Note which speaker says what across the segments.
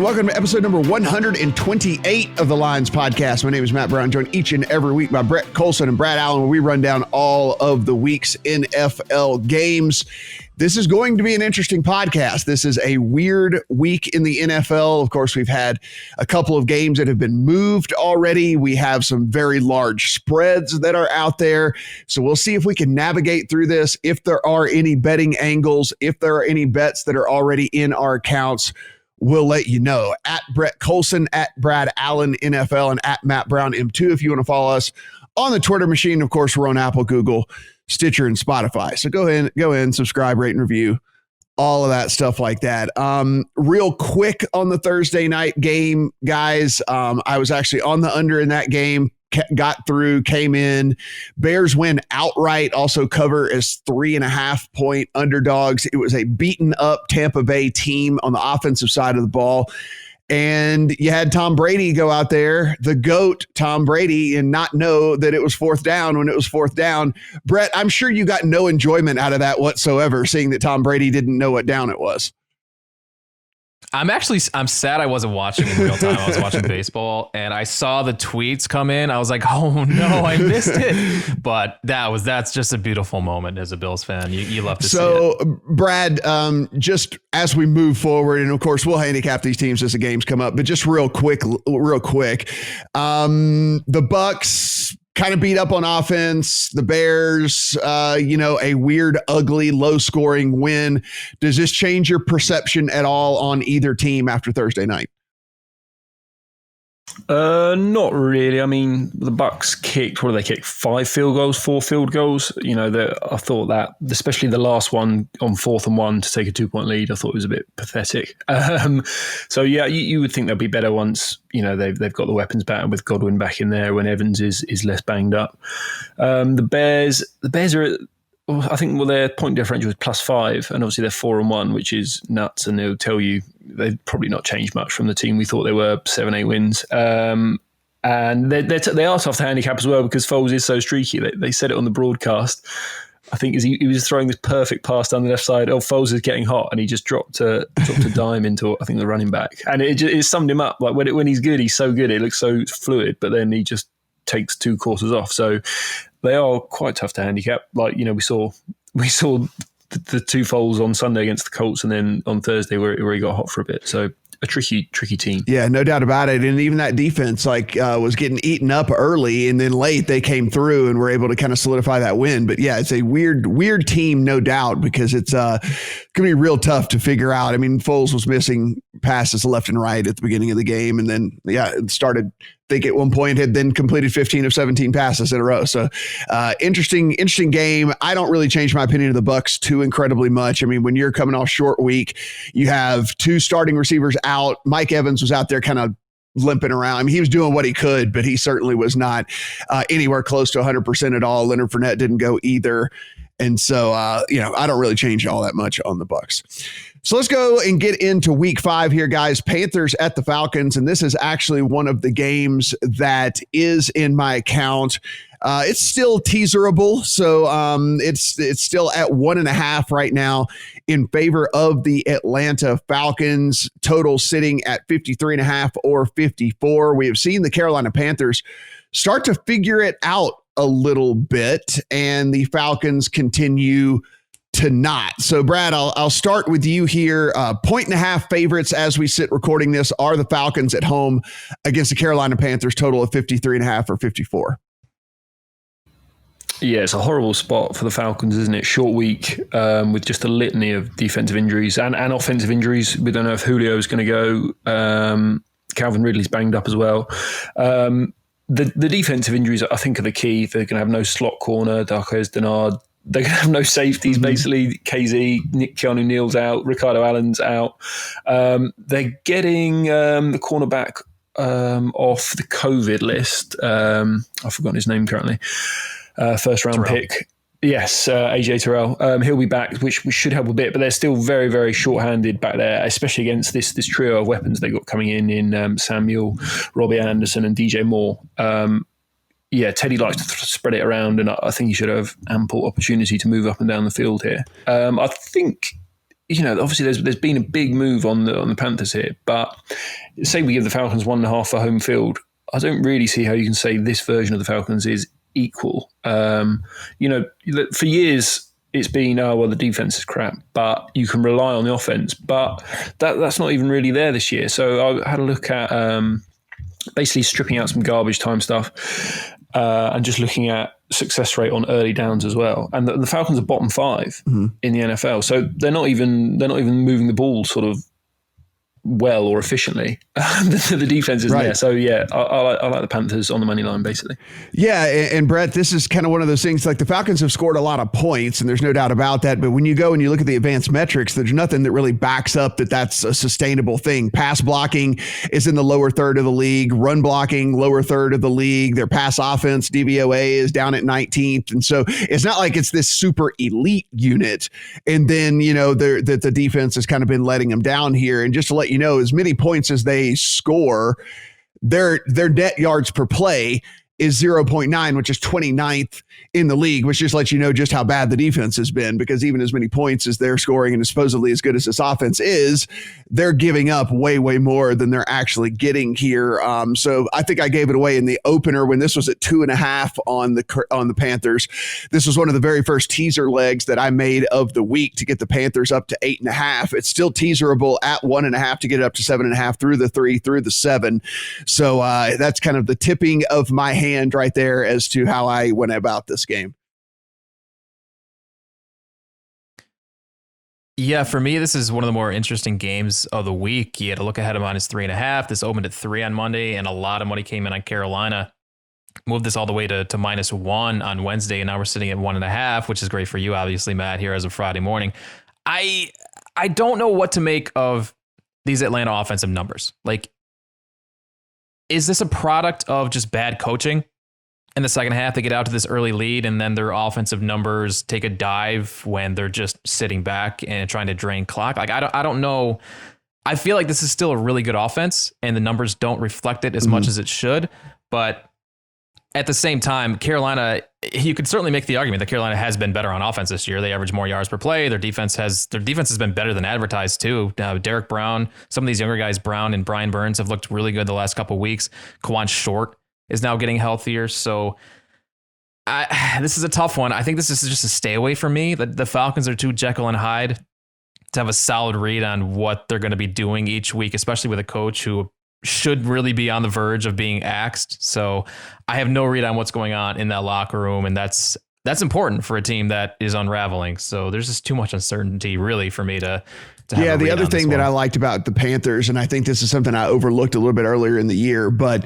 Speaker 1: welcome to episode number 128 of the Lions Podcast. My name is Matt Brown, joined each and every week by Colson and Brad Allen, where we run down all of the week's NFL games. This is going to be an interesting podcast. This is a weird week in the NFL. Of course, we've had a couple of games that have been moved already. We have some very large spreads that are out there. So we'll see if we can navigate through this, if there are any betting angles, if there are any bets that are already in our accounts. We'll let you know. At Brett Colson, at Brad Allen NFL, and at Matt Brown M2 if you want to follow us on the Twitter machine. Of course, we're on Apple, Google, Stitcher, and Spotify. So go in, subscribe, rate, and review, all of that stuff like that. Real quick on the Thursday night game, guys, I was actually on the under in that game, got through, came in. Bears win outright, also cover as 3.5-point underdogs. It was a beaten up Tampa Bay team on the offensive side of the ball. And you had Tom Brady go out there, the GOAT, Tom Brady, and not know that it was fourth down when it was fourth down. Brett, I'm sure you got no enjoyment out of that whatsoever, seeing that Tom Brady didn't know what down it was.
Speaker 2: I'm sad I wasn't watching in real time. I was watching baseball and I saw the tweets come in. I was like, oh no, I missed it. But that's just a beautiful moment as a Bills fan. You love to see it.
Speaker 1: So, Brad, just as we move forward, and of course we'll handicap these teams as the games come up, but just real quick, the Bucs kind of beat up on offense. The Bears, a weird, ugly, low-scoring win. Does this change your perception at all on either team after Thursday night?
Speaker 3: Not really. I mean, the Bucs kicked, 5 field goals, 4 field goals. I thought that, especially the last one on 4th and 1 to take a 2-point lead, I thought it was a bit pathetic. So yeah, you would think they'll be better once, they've got the weapons back and with Godwin back in there when Evans is less banged up. The Bears are, I think, their point differential was +5, and obviously they're 4-1, which is nuts. And they'll tell you they've probably not changed much from the team we thought they were, 7-8 wins. And they are tough to handicap as well because Foles is so streaky. They said it on the broadcast. I think he was throwing this perfect pass down the left side. Oh, Foles is getting hot, and he just dropped a dime into, I think, the running back, and it summed him up. Like when he's good, he's so good. It looks so fluid, but then he just takes 2 quarters off. So they are quite tough to handicap. Like, we saw the 2 Foles on Sunday against the Colts, and then on Thursday where he got hot for a bit. So a tricky team. Yeah, no doubt about it. And even that defense was getting eaten up early, and then late they came through and were able to kind of solidify that win. But yeah, it's a weird team, no doubt, because it's going to be real tough to figure out. I mean, Foles was missing passes left and right at the beginning of the game, and then it started. I think at one point had then completed 15 of 17 passes in a row. So interesting game. I don't really change my opinion of the Bucs too incredibly much. I mean, when you're coming off short week, you have 2 starting receivers out. Mike Evans was out there kind of limping around. I mean, he was doing what he could, but he certainly was not anywhere close to 100% at all. Leonard Fournette didn't go either. And so, I don't really change all that much on the Bucs. So let's go and get into week 5 here, guys. Panthers at the Falcons. And this is actually one of the games that is in my account. It's still teaserable. So it's still at 1.5 right now in favor of the Atlanta Falcons. Total sitting at 53.5 or 54. We have seen the Carolina Panthers start to figure it out a little bit, and the Falcons continue to not. So, Brad, I'll start with you here. 1.5 favorites as we sit recording this are the Falcons at home against the Carolina Panthers, total of 53.5 or 54. Yeah, it's a horrible spot for the Falcons, isn't it? Short week with just a litany of defensive injuries and offensive injuries. We don't know if Julio is going to go. Calvin Ridley's banged up as well. The defensive injuries, I think, are the key. They're going to have no slot corner, Darqueze Dennard. They're going to have no safeties, basically. KZ, Keanu Neal's out, Ricardo Allen's out. They're getting the cornerback off the COVID list. I've forgotten his name currently. First round pick. Yes, AJ Terrell. He'll be back, which should help a bit, but they're still very, very short-handed back there, especially against this trio of weapons they got coming in Samuel, Robbie Anderson, and DJ Moore. Teddy likes to spread it around, and I think he should have ample opportunity to move up and down the field here. I think obviously there's been a big move on the Panthers here, but say we give the Falcons 1.5 for home field, I don't really see how you can say this version of the Falcons is equal. For years it's been, the defense is crap, but you can rely on the offense. But that's not even really there this year. So I had a look at basically stripping out some garbage time stuff and just looking at success rate on early downs as well. And the Falcons are bottom 5 in the NFL. So they're not even moving the ball sort of well or efficiently. The defense isn't there. So yeah, I like the Panthers on the money line basically.
Speaker 1: Yeah, and Brett, this is kind of one of those things, like the Falcons have scored a lot of points and there's no doubt about that, but when you go and you look at the advanced metrics, there's nothing that really backs up that that's a sustainable thing. Pass blocking is in the lower third of the league, run blocking lower third of the league, their pass offense DVOA is down at 19th, and so it's not like it's this super elite unit, and then the defense has kind of been letting them down here. And just to let you know, as many points as they score, their net yards per play is 0.9, which is 29th in the league, which just lets you know just how bad the defense has been, because even as many points as they're scoring and supposedly as good as this offense is, they're giving up way, way more than they're actually getting here. So I think I gave it away in the opener when this was at 2.5 on the Panthers. This was one of the very first teaser legs that I made of the week to get the Panthers up to 8.5. It's still teaserable at 1.5 to get it up to 7.5 through the 3, through the 7. So that's kind of the tipping of my hand right there as to how I went about this game.
Speaker 2: Yeah, for me, this is one of the more interesting games of the week. You had to look ahead of -3.5. This opened at 3 on Monday, and a lot of money came in on Carolina. Moved this all the way to -1 on Wednesday, and now we're sitting at 1.5, which is great for you, obviously, Matt, here as of Friday morning. I don't know what to make of these Atlanta offensive numbers. Like, is this a product of just bad coaching? In the second half, they get out to this early lead, and then their offensive numbers take a dive when they're just sitting back and trying to drain clock. Like, I don't know. I feel like this is still a really good offense, and the numbers don't reflect it as much as it should. But at the same time, Carolina, you could certainly make the argument that Carolina has been better on offense this year. They average more yards per play. Their defense has been better than advertised too. Derek Brown, some of these younger guys, Brown and Brian Burns, have looked really good the last couple of weeks. Kawan Short is now getting healthier. So this is a tough one. I think this is just a stay away from me. The Falcons are too Jekyll and Hyde to have a solid read on what they're going to be doing each week, especially with a coach who should really be on the verge of being axed. So I have no read on what's going on in that locker room. And that's important for a team that is unraveling. So there's just too much uncertainty really for me to have
Speaker 1: the other thing that I liked about the Panthers, and I think this is something I overlooked a little bit earlier in the year, but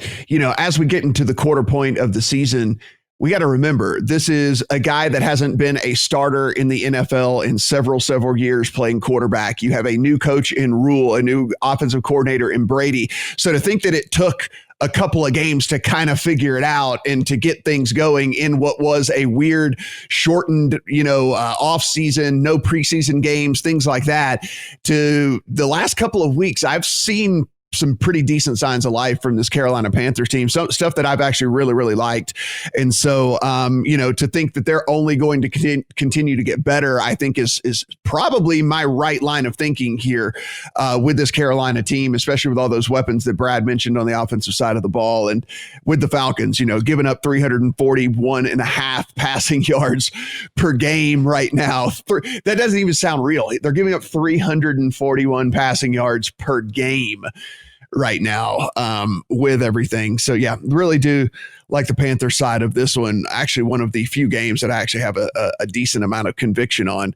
Speaker 1: as we get into the quarter point of the season, we got to remember this is a guy that hasn't been a starter in the NFL in several years playing quarterback. You have a new coach in Rule, a new offensive coordinator in Brady. So to think that it took a couple of games to kind of figure it out and to get things going in what was a weird shortened, off season, no preseason games, things like that, to the last couple of weeks, I've seen some pretty decent signs of life from this Carolina Panthers team, some stuff that I've actually really, really liked. And so, to think that they're only going to continue to get better, I think is probably my right line of thinking here with this Carolina team, especially with all those weapons that Brad mentioned on the offensive side of the ball. And with the Falcons, giving up 341.5 passing yards per game right now. That doesn't even sound real. They're giving up 341 passing yards per game right now with everything. So yeah, really do like the Panther side of this one. Actually, one of the few games that I actually have a decent amount of conviction on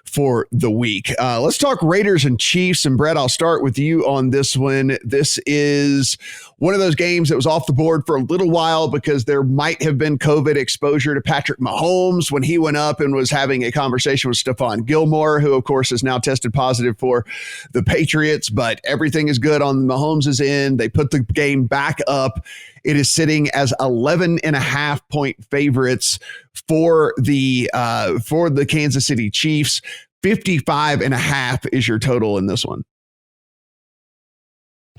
Speaker 1: for the week. Let's talk Raiders and Chiefs. And Brett, I'll start with you on this one. This is one of those games that was off the board for a little while because there might have been COVID exposure to Patrick Mahomes when he went up and was having a conversation with Stephon Gilmore, who of course is now tested positive for the Patriots, but everything is good on Mahomes' end. They put the game back up. It is sitting as 11.5 point favorites for the Kansas City Chiefs. 55.5 is your total in this one.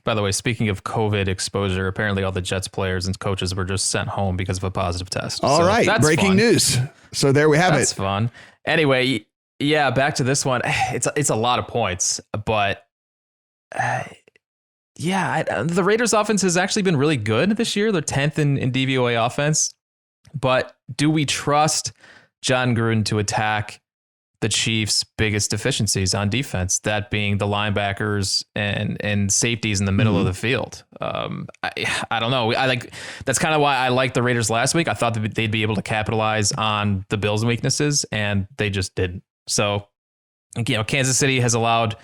Speaker 2: By the way, speaking of COVID exposure, apparently all the Jets players and coaches were just sent home because of a positive test.
Speaker 1: All right. Breaking news. So there we have it.
Speaker 2: That's fun. Anyway, Yeah, back to this one. It's a lot of points, but the Raiders offense has actually been really good this year. They're 10th in DVOA offense. But do we trust John Gruden to attack the Chiefs' biggest deficiencies on defense, that being the linebackers and safeties in the middle of the field? I don't know. That's kind of why I liked the Raiders last week. I thought that they'd be able to capitalize on the Bills' weaknesses, and they just didn't. So, Kansas City has allowed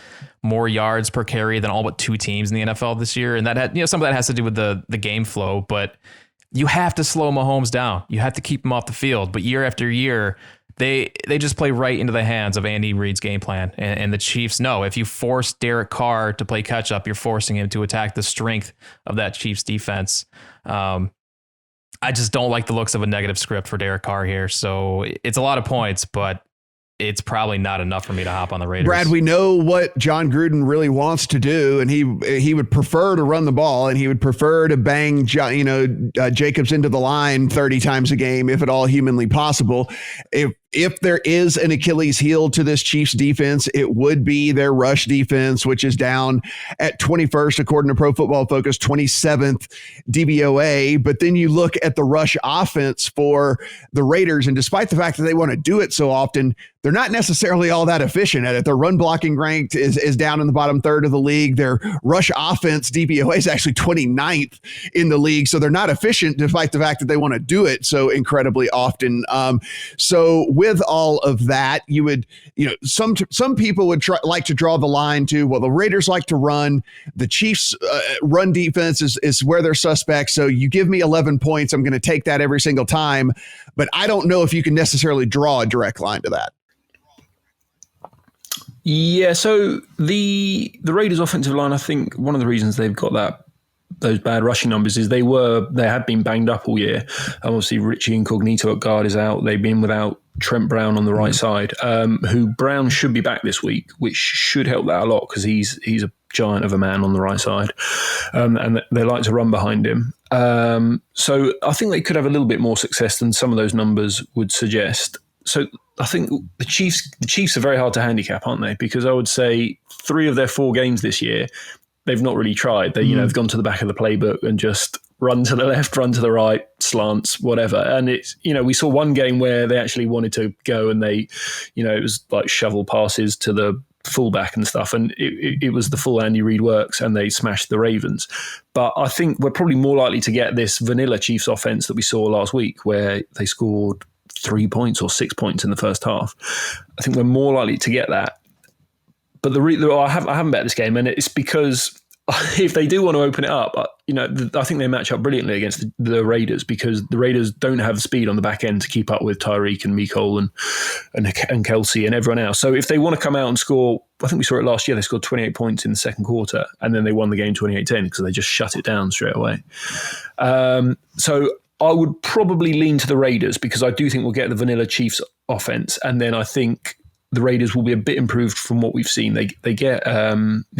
Speaker 2: more yards per carry than all but 2 teams in the NFL this year, and that had, some of that has to do with the game flow, but you have to slow Mahomes down. You have to keep him off the field. But year after year, they just play right into the hands of Andy Reid's game plan. And the Chiefs know if you force Derek Carr to play catch up, you're forcing him to attack the strength of that Chiefs defense. I just don't like the looks of a negative script for Derek Carr here. So it's a lot of points, but it's probably not enough for me to hop on the Raiders.
Speaker 1: Brad, we know what John Gruden really wants to do, and he would prefer to run the ball, and he would prefer to bang Jacobs into the line 30 times a game, if at all humanly possible. If there is an Achilles heel to this Chiefs defense, it would be their rush defense, which is down at 21st, according to Pro Football Focus, 27th DVOA. But then you look at the rush offense for the Raiders, and despite the fact that they want to do it so often, they're not necessarily all that efficient at it. Their run blocking ranked is down in the bottom third of the league. Their rush offense DVOA is actually 29th in the league. So they're not efficient despite the fact that they want to do it so incredibly often. So with all of that, you would, some people would like to draw the line to, well, the Raiders like to run. The Chiefs run defense is where they're suspects. So you give me 11 points, I'm going to take that every single time. But I don't know if you can necessarily draw a direct line to that.
Speaker 3: Yeah, so the Raiders' offensive line, I think one of the reasons they've got those bad rushing numbers is they had been banged up all year. Obviously, Richie Incognito at guard is out. They've been without Trent Brown on the right side, who Brown should be back this week, which should help that a lot because he's a giant of a man on the right side, and they like to run behind him. So I think they could have a little bit more success than some of those numbers would suggest. So I think the Chiefs are very hard to handicap, aren't they? Because I would say 3 of their 4 games this year, they've not really tried. They've gone to the back of the playbook and just run to the left, run to the right, slants, whatever. And it's, we saw one game where they actually wanted to go and they, it was like shovel passes to the fullback and stuff. And it was the full Andy Reid works and they smashed the Ravens. But I think we're probably more likely to get this vanilla Chiefs offense that we saw last week where they scored 3 points or 6 points in the first half. I think we're more likely to get that. But I haven't bet this game, and it's because if they do want to open it up, I think they match up brilliantly against the Raiders because the Raiders don't have speed on the back end to keep up with Tyreek and Mecole and Kelsey and everyone else. So if they want to come out and score, I think we saw it last year, they scored 28 points in the second quarter, and then they won the game 28-10 because they just shut it down straight away. So I would probably lean to the Raiders because I do think we'll get the vanilla Chiefs offense, and then I think the Raiders will be a bit improved from what we've seen. They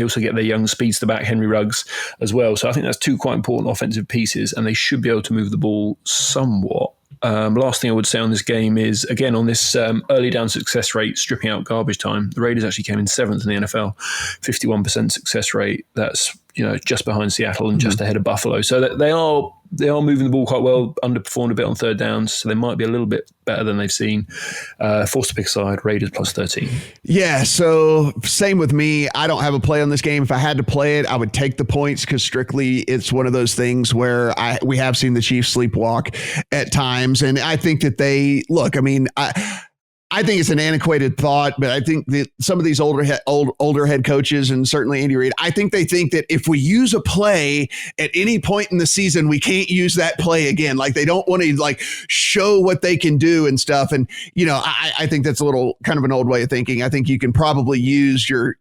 Speaker 3: also get their young speedster back, Henry Ruggs, as well. So I think that's 2 quite important offensive pieces, and they should be able to move the ball somewhat. Last thing I would say on this game is, again, on this early down success rate, stripping out garbage time, the Raiders actually came in 7th in the NFL, 51% success rate. That's just behind Seattle and just ahead of Buffalo. So that they are moving the ball quite well, underperformed a bit on third downs, so they might be a little bit better than they've seen. Forced to pick a side, Raiders plus 13.
Speaker 1: Yeah, so same with me. I don't have a play on this game. If I had to play it, I would take the points because strictly it's one of those things where we have seen the Chiefs sleepwalk at times, and I think that I think it's an antiquated thought, but I think that some of these older head coaches, and certainly Andy Reid, I think they think that if we use a play at any point in the season, we can't use that play again. Like they don't want to show what they can do and stuff. And I think that's a little kind of an old way of thinking. I think you can probably use your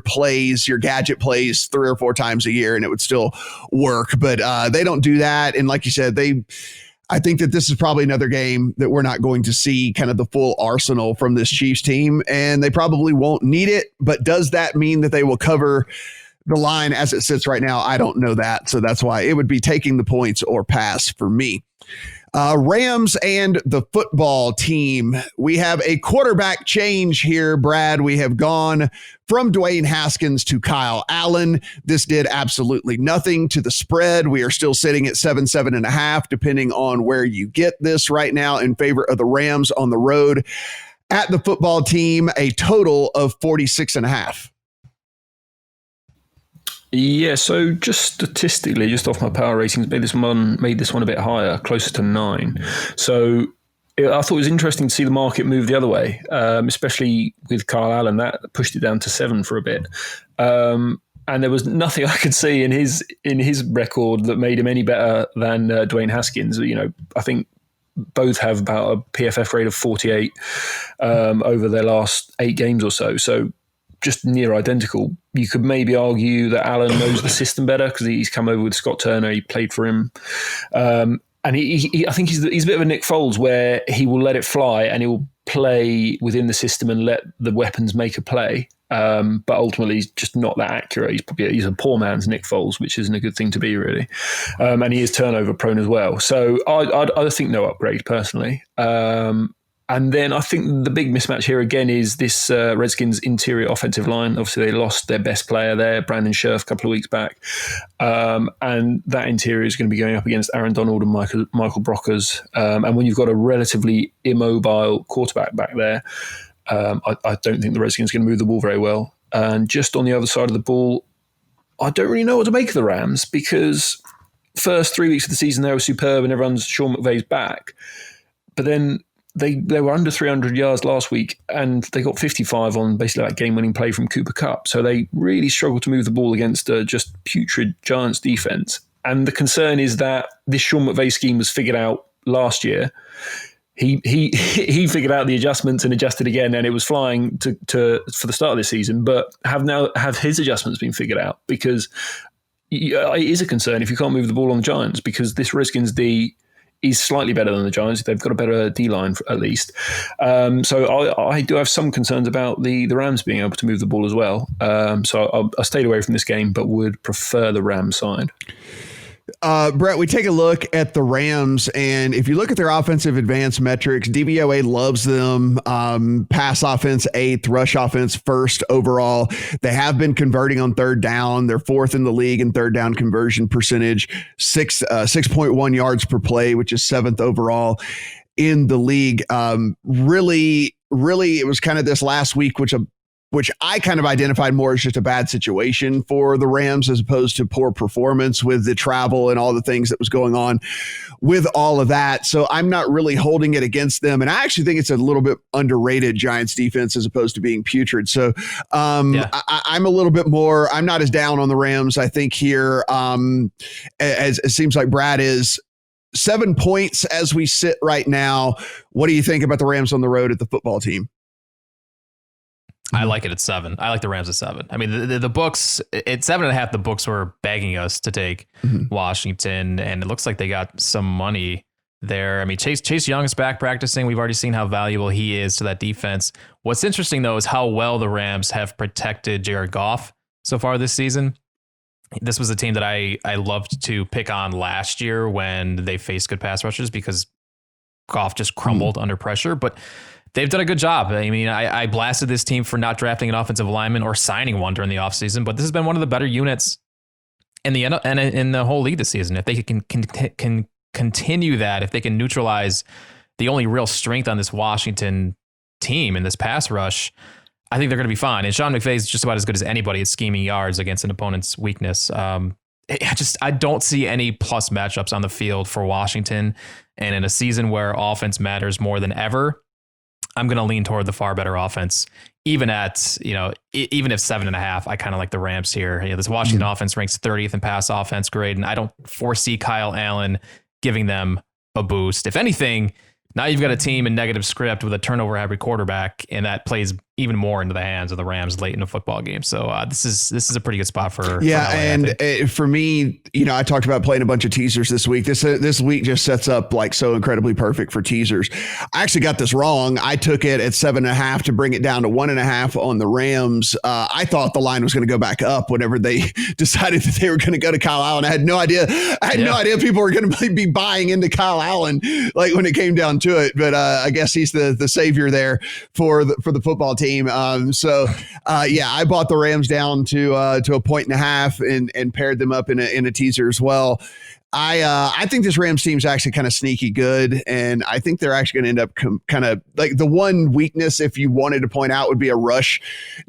Speaker 1: plays, your gadget plays 3 or 4 times a year, and it would still work. But they don't do that. And like you said, I think that this is probably another game that we're not going to see kind of the full arsenal from this Chiefs team, and they probably won't need it. But does that mean that they will cover the line as it sits right now? I don't know that. So that's why it would be taking the points or pass for me. Rams and the football team. We have a quarterback change here, Brad. We have gone from Dwayne Haskins to Kyle Allen. This did absolutely nothing to the spread. We are still sitting at 7.5, depending on where you get this right now, in favor of the Rams on the road. At the football team, a total of 46.5.
Speaker 3: Yeah, so just statistically, just off my power ratings, made this one a bit higher, closer to 9. So I thought it was interesting to see the market move the other way, especially with Kyle Allen. That pushed it down to 7 for a bit. And there was nothing I could see in his record that made him any better than Dwayne Haskins. I think both have about a PFF grade of 48 over their last 8 games or so. So just near identical. You could maybe argue that Allen knows the system better because he's come over with Scott Turner. He played for him. And I think he's a bit of a Nick Foles, where he will let it fly and he will play within the system and let the weapons make a play. But ultimately, he's just not that accurate. He's a poor man's Nick Foles, which isn't a good thing to be, really. And he is turnover prone as well. So I think no upgrade, personally. And then I think the big mismatch here again is this Redskins interior offensive line. Obviously, they lost their best player there, Brandon Scherf, a couple of weeks back. And that interior is going to be going up against Aaron Donald and Michael Brockers. And when you've got a relatively immobile quarterback back there, I don't think the Redskins are going to move the ball very well. And just on the other side of the ball, I don't really know what to make of the Rams, because first 3 weeks of the season, they were superb and everyone's Sean McVay's back. But then they were under 300 yards last week and they got 55 on basically that game-winning play from Cooper Kupp. So they really struggled to move the ball against a just putrid Giants defense. And the concern is that this Sean McVay scheme was figured out last year. He figured out the adjustments and adjusted again, and it was flying for the start of this season. But have his adjustments been figured out? Because it is a concern if you can't move the ball on the Giants, because this Redskins D is slightly better than the Giants. They've got a better D-line at least. So I do have some concerns about the Rams being able to move the ball as well. So I stayed away from this game, but would prefer the Rams side.
Speaker 1: Brett, we take a look at the Rams, and if you look at their offensive advanced metrics, DVOA loves them. Pass offense 8th, rush offense 1st overall. They have been converting on third down. They're 4th in the league in third down conversion percentage, 6.1 yards per play, which is 7th overall in the league. Really, it was kind of this last week, which I kind of identified more as just a bad situation for the Rams as opposed to poor performance with the travel and all the things that was going on with all of that. So I'm not really holding it against them. And I actually think it's a little bit underrated Giants defense as opposed to being putrid. So I'm a little bit more, I'm not as down on the Rams, I think, here, as it seems like Brad is. 7 points as we sit right now. What do you think about the Rams on the road at the football team?
Speaker 2: I like it at 7. I like the Rams at 7. I mean, the books at 7.5, the books were begging us to take Washington, and it looks like they got some money there. I mean, Chase Young is back practicing. We've already seen how valuable he is to that defense. What's interesting, though, is how well the Rams have protected Jared Goff so far this season. This was a team that I loved to pick on last year when they faced good pass rushers, because Goff just crumbled under pressure. But they've done a good job. I mean, I blasted this team for not drafting an offensive lineman or signing one during the offseason, but this has been one of the better units in the whole league this season. If they can continue that, if they can neutralize the only real strength on this Washington team in this pass rush, I think they're going to be fine. And Sean McVay is just about as good as anybody at scheming yards against an opponent's weakness. I don't see any plus matchups on the field for Washington. And in a season where offense matters more than ever, I'm going to lean toward the far better offense, even if 7.5, I kind of like the Rams here. This Washington offense ranks 30th in pass offense grade, and I don't foresee Kyle Allen giving them a boost. If anything, now you've got a team in negative script with a turnover happy quarterback, and that plays even more into the hands of the Rams late in the football game. So this is a pretty good spot for
Speaker 1: yeah.
Speaker 2: for LA,
Speaker 1: and for me, I talked about playing a bunch of teasers this week. This week just sets up like so incredibly perfect for teasers. I actually got this wrong. I took it at 7.5 to bring it down to 1.5 on the Rams. I thought the line was going to go back up whenever they decided that they were going to go to Kyle Allen. I had no idea. No idea people were going to be buying into Kyle Allen like when it came down to it. But I guess he's the savior there for the football team. I bought the Rams down to 1.5 and paired them up in a teaser as well. I think this Rams team is actually kind of sneaky good, and I think they're actually going to end up kind of like the one weakness, if you wanted to point out, would be a rush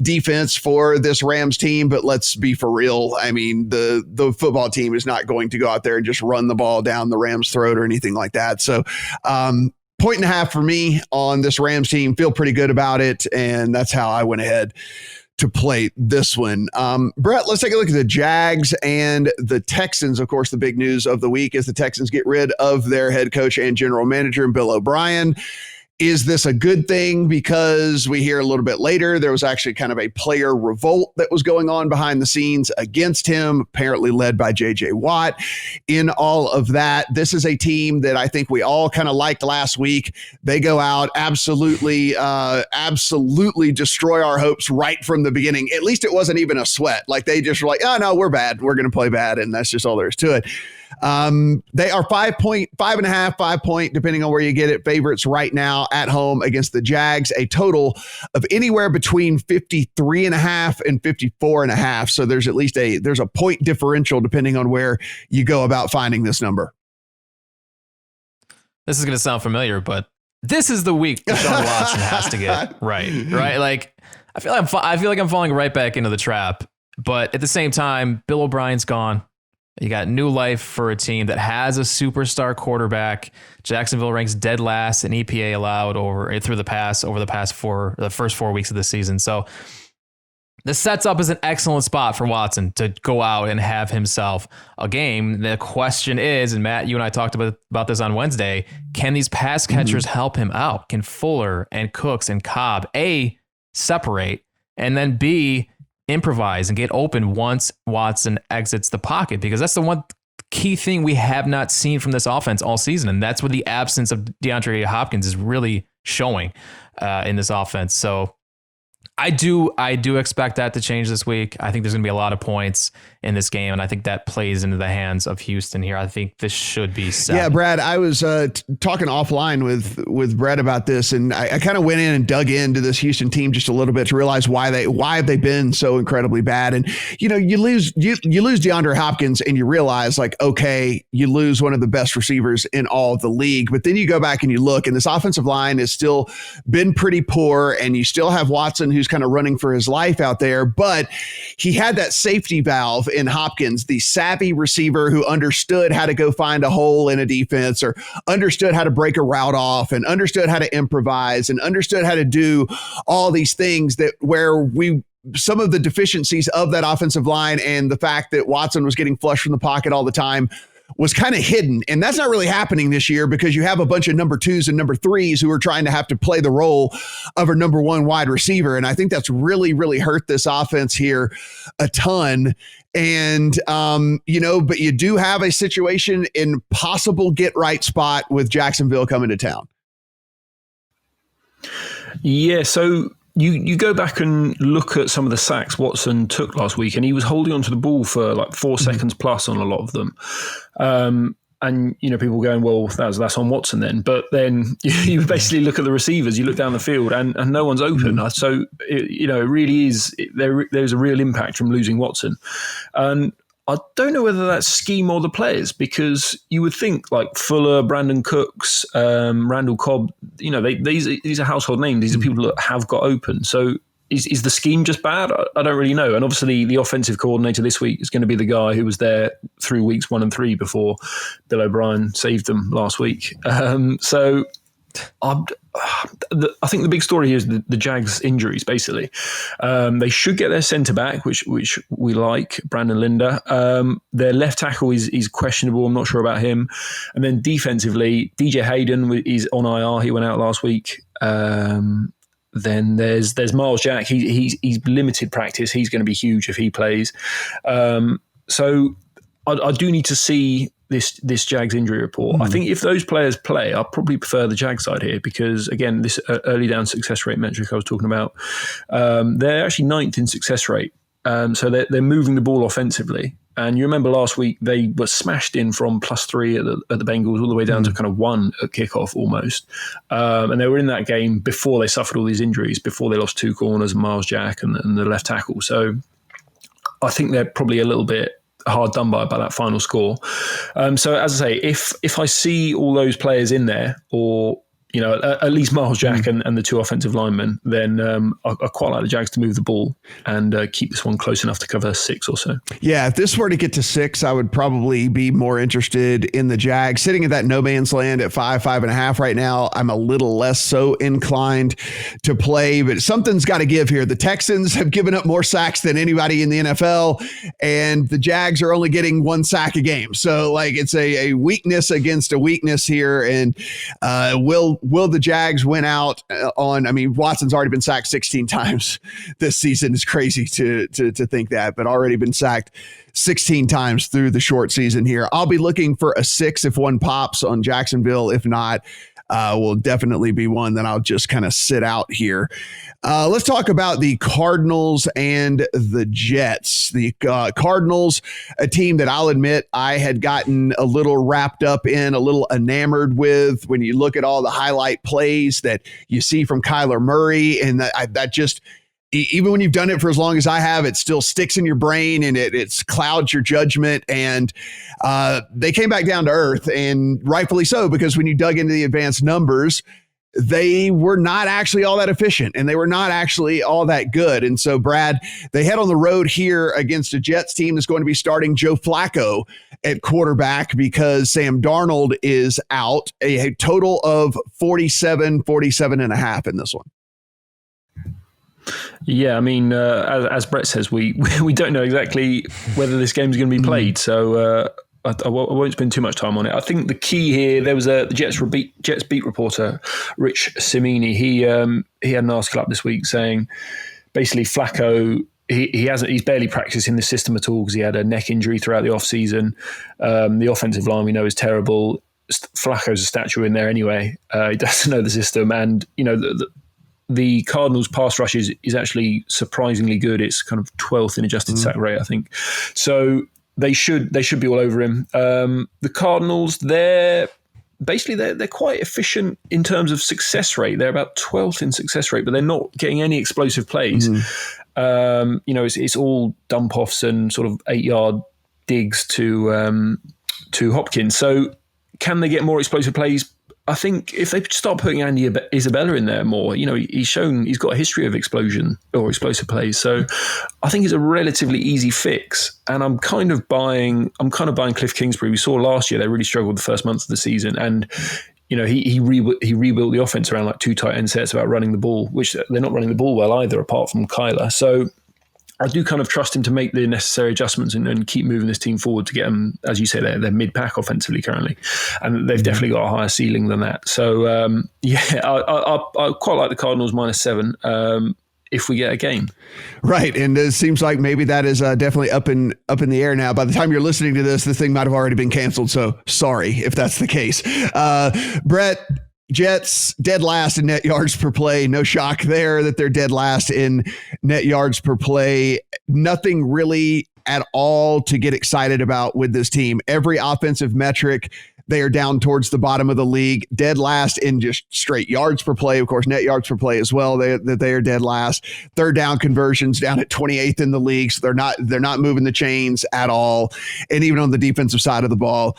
Speaker 1: defense for this Rams team. But let's be for real. I mean, the football team is not going to go out there and just run the ball down the Rams' throat or anything like that. So, 1.5 for me on this Rams team. Feel pretty good about it, and that's how I went ahead to play this one. Brett, let's take a look at the Jags and the Texans. Of course, the big news of the week is the Texans get rid of their head coach and general manager, Bill O'Brien. Is this a good thing? Because we hear a little bit later, there was actually kind of a player revolt that was going on behind the scenes against him, apparently led by J.J. Watt. In all of that, this is a team that I think we all kind of liked last week. They go out, absolutely destroy our hopes right from the beginning. At least it wasn't even a sweat. Like they just were like, oh no, we're bad. We're going to play bad. And that's just all there is to it. They are 5.5, 5 point, depending on where you get it, favorites right now at home against the Jags, a total of anywhere between 53.5 and 54.5. So there's at least there's a point differential depending on where you go about finding this number.
Speaker 2: This is going to sound familiar, but this is the week Deshaun Watson has to get right. Like I feel like I'm falling right back into the trap, but at the same time, Bill O'Brien's gone. You got new life for a team that has a superstar quarterback. Jacksonville ranks dead last in EPA allowed over the first 4 weeks of the season. So this sets up as an excellent spot for Watson to go out and have himself a game. The question is, and Matt, you and I talked about this on Wednesday, can these pass catchers help him out? Can Fuller and Cooks and Cobb, A, separate, and then B, improvise and get open once Watson exits the pocket? Because that's the one key thing we have not seen from this offense all season. And that's what the absence of DeAndre Hopkins is really showing in this offense. So I do expect that to change this week. I think there's going to be a lot of points in this game, and I think that plays into the hands of Houston here. I think this should be set.
Speaker 1: Yeah, Brad, I was talking offline with Brad about this, and I kind of went in and dug into this Houston team just a little bit to realize why have they been so incredibly bad. And you lose DeAndre Hopkins, and you realize like, okay, you lose one of the best receivers in all of the league. But then you go back and you look, and this offensive line has still been pretty poor, and you still have Watson who's kind of running for his life out there, but he had that safety valve in Hopkins, the savvy receiver who understood how to go find a hole in a defense, or understood how to break a route off, and understood how to improvise, and understood how to do all these things that where some of the deficiencies of that offensive line and the fact that Watson was getting flushed from the pocket all the time was kind of hidden. And that's not really happening this year because you have a bunch of number 2s and number 3s who are trying to have to play the role of a number 1 wide receiver. And I think that's really, really hurt this offense here a ton. And, but you do have a situation in possible get right spot with Jacksonville coming to town.
Speaker 3: Yeah. So you go back and look at some of the sacks Watson took last week, and he was holding onto the ball for like 4 seconds plus on a lot of them. And, people going, well, that's on Watson then. But then you basically look at the receivers, you look down the field and no one's open. So, it really is, there's a real impact from losing Watson. And I don't know whether that's scheme or the players, because you would think like Fuller, Brandon Cooks, Randall Cobb, these are household names. These are people that have got open. So is the scheme just bad? I don't really know. And obviously the offensive coordinator this week is going to be the guy who was there through weeks 1 and 3 before Bill O'Brien saved them last week. I think the big story here is the Jags injuries, basically. They should get their centre back, which we like, Brandon Linder. Their left tackle is questionable. I'm not sure about him. And then defensively, DJ Hayden is on IR. He went out last week. then there's Miles Jack. He's limited practice. He's going to be huge if he plays. So I do need to see this Jags injury report. I think if those players play, I'll probably prefer the Jags side here because, again, this early down success rate metric I was talking about, they're actually 9th in success rate. So they're moving the ball offensively. And you remember last week they were smashed in from +3 at the Bengals all the way down to kind of 1 at kickoff almost. And they were in that game before they suffered all these injuries, before they lost 2 corners, Miles Jack and the left tackle. So I think they're probably a little bit hard done by that final score. So as I say, if I see all those players in there, or at least Miles Jack and the 2 offensive linemen, then I quite like the Jags to move the ball and keep this one close enough to cover 6 or so.
Speaker 1: Yeah, if this were to get to 6, I would probably be more interested in the Jags. Sitting at that no man's land at 5.5 right now, I'm a little less so inclined to play, but something's got to give here. The Texans have given up more sacks than anybody in the NFL, and the Jags are only getting 1 sack a game. So it's a weakness against a weakness here, and Will the Jags win out on? I mean, Watson's already been sacked 16 times this season. It's crazy to think that, but already been sacked 16 times through the short season here. I'll be looking for a 6 if one pops on Jacksonville. If not, will definitely be one that I'll just kind of sit out here. Let's talk about the Cardinals and the Jets. The Cardinals, a team that I'll admit I had gotten a little wrapped up in, a little enamored with when you look at all the highlight plays that you see from Kyler Murray. And that just, even when you've done it for as long as I have, it still sticks in your brain and it clouds your judgment. And they came back down to earth, and rightfully so, because when you dug into the advanced numbers, they were not actually all that efficient and they were not actually all that good. And so, Brad, they head on the road here against a Jets team that's going to be starting Joe Flacco at quarterback because Sam Darnold is out. A total of 47 and a half in this one.
Speaker 3: Yeah, I mean, as Brett says, we don't know exactly whether this game is going to be played. So I won't spend too much time on it. I think the key here, there was the Jets beat reporter, Rich Cimini. He had an article up this week saying basically Flacco, he's barely practiced in the system at all because he had a neck injury throughout the offseason. The offensive line we know is terrible. Flacco's a statue in there anyway. He doesn't know the system, and the Cardinals pass rush is actually surprisingly good. It's kind of 12th in adjusted sack rate, I think. So they should be all over him. The Cardinals, they're quite efficient in terms of success rate. They're about 12th in success rate, but they're not getting any explosive plays. It's all dump offs and sort of 8-yard digs to Hopkins. So can they get more explosive plays? I think if they start putting Andy Isabella in there more, he's got a history of explosion or explosive plays. So I think it's a relatively easy fix. And I'm kind of buying Cliff Kingsbury. We saw last year they really struggled the first months of the season, and he rebuilt the offense around like 2 tight end sets about running the ball, which they're not running the ball well either, apart from Kyler. So I do kind of trust him to make the necessary adjustments and keep moving this team forward to get them, as you say, they're mid-pack offensively currently. And they've definitely got a higher ceiling than that. So, I quite like the Cardinals -7 if we get a game.
Speaker 1: Right. And it seems like maybe that is definitely up in the air now. By the time you're listening to this thing might have already been canceled. So sorry if that's the case. Brett, Jets dead last in net yards per play. No shock there that they're dead last in net yards per play. Nothing really at all to get excited about with this team. Every offensive metric, they are down towards the bottom of the league. Dead last in just straight yards per play. Of course, net yards per play as well. They are dead last. Third down conversions down at 28th in the league. So they're not moving the chains at all. And even on the defensive side of the ball,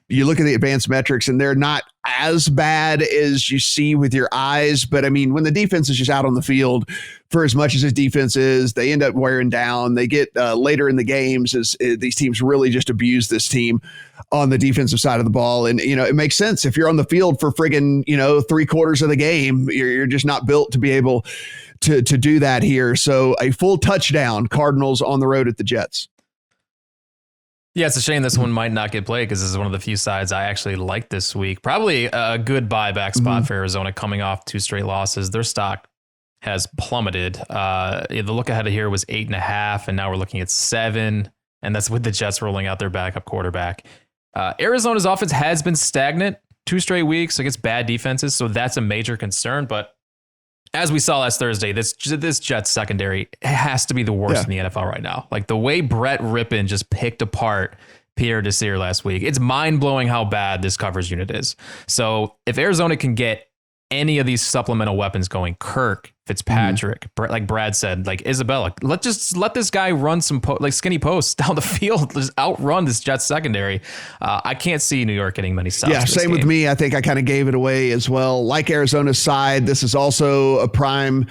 Speaker 1: you look at the advanced metrics and they're not as bad as you see with your eyes. But I mean, when the defense is just out on the field for as much as his defense is, they end up wearing down. They get later in the games as these teams really just abuse this team on the defensive side of the ball. And, it makes sense if you're on the field for friggin', 3/4 of the game, you're just not built to be able to do that here. So a full touchdown, Cardinals on the road at the Jets.
Speaker 2: Yeah, it's a shame this one might not get played because this is one of the few sides I actually like this week. Probably a good buyback spot for Arizona coming off 2 straight losses. Their stock has plummeted. The look ahead here was 8.5, and now we're looking at 7, and that's with the Jets rolling out their backup quarterback. Arizona's offense has been stagnant 2 straight weeks against bad defenses, so that's a major concern. But as we saw last Thursday, this Jets secondary has to be the worst in the NFL right now. Like the way Brett Rippon just picked apart Pierre Desir last week, it's mind-blowing how bad this coverage unit is. So if Arizona can get any of these supplemental weapons going, Kirk, Fitzpatrick, like Brad said, like Isabella, let this guy run some skinny posts down the field, just outrun this Jets secondary. I can't see New York getting many stops.
Speaker 1: Yeah, same with me. I think I kind of gave it away as well. Like Arizona's side, this is also a prime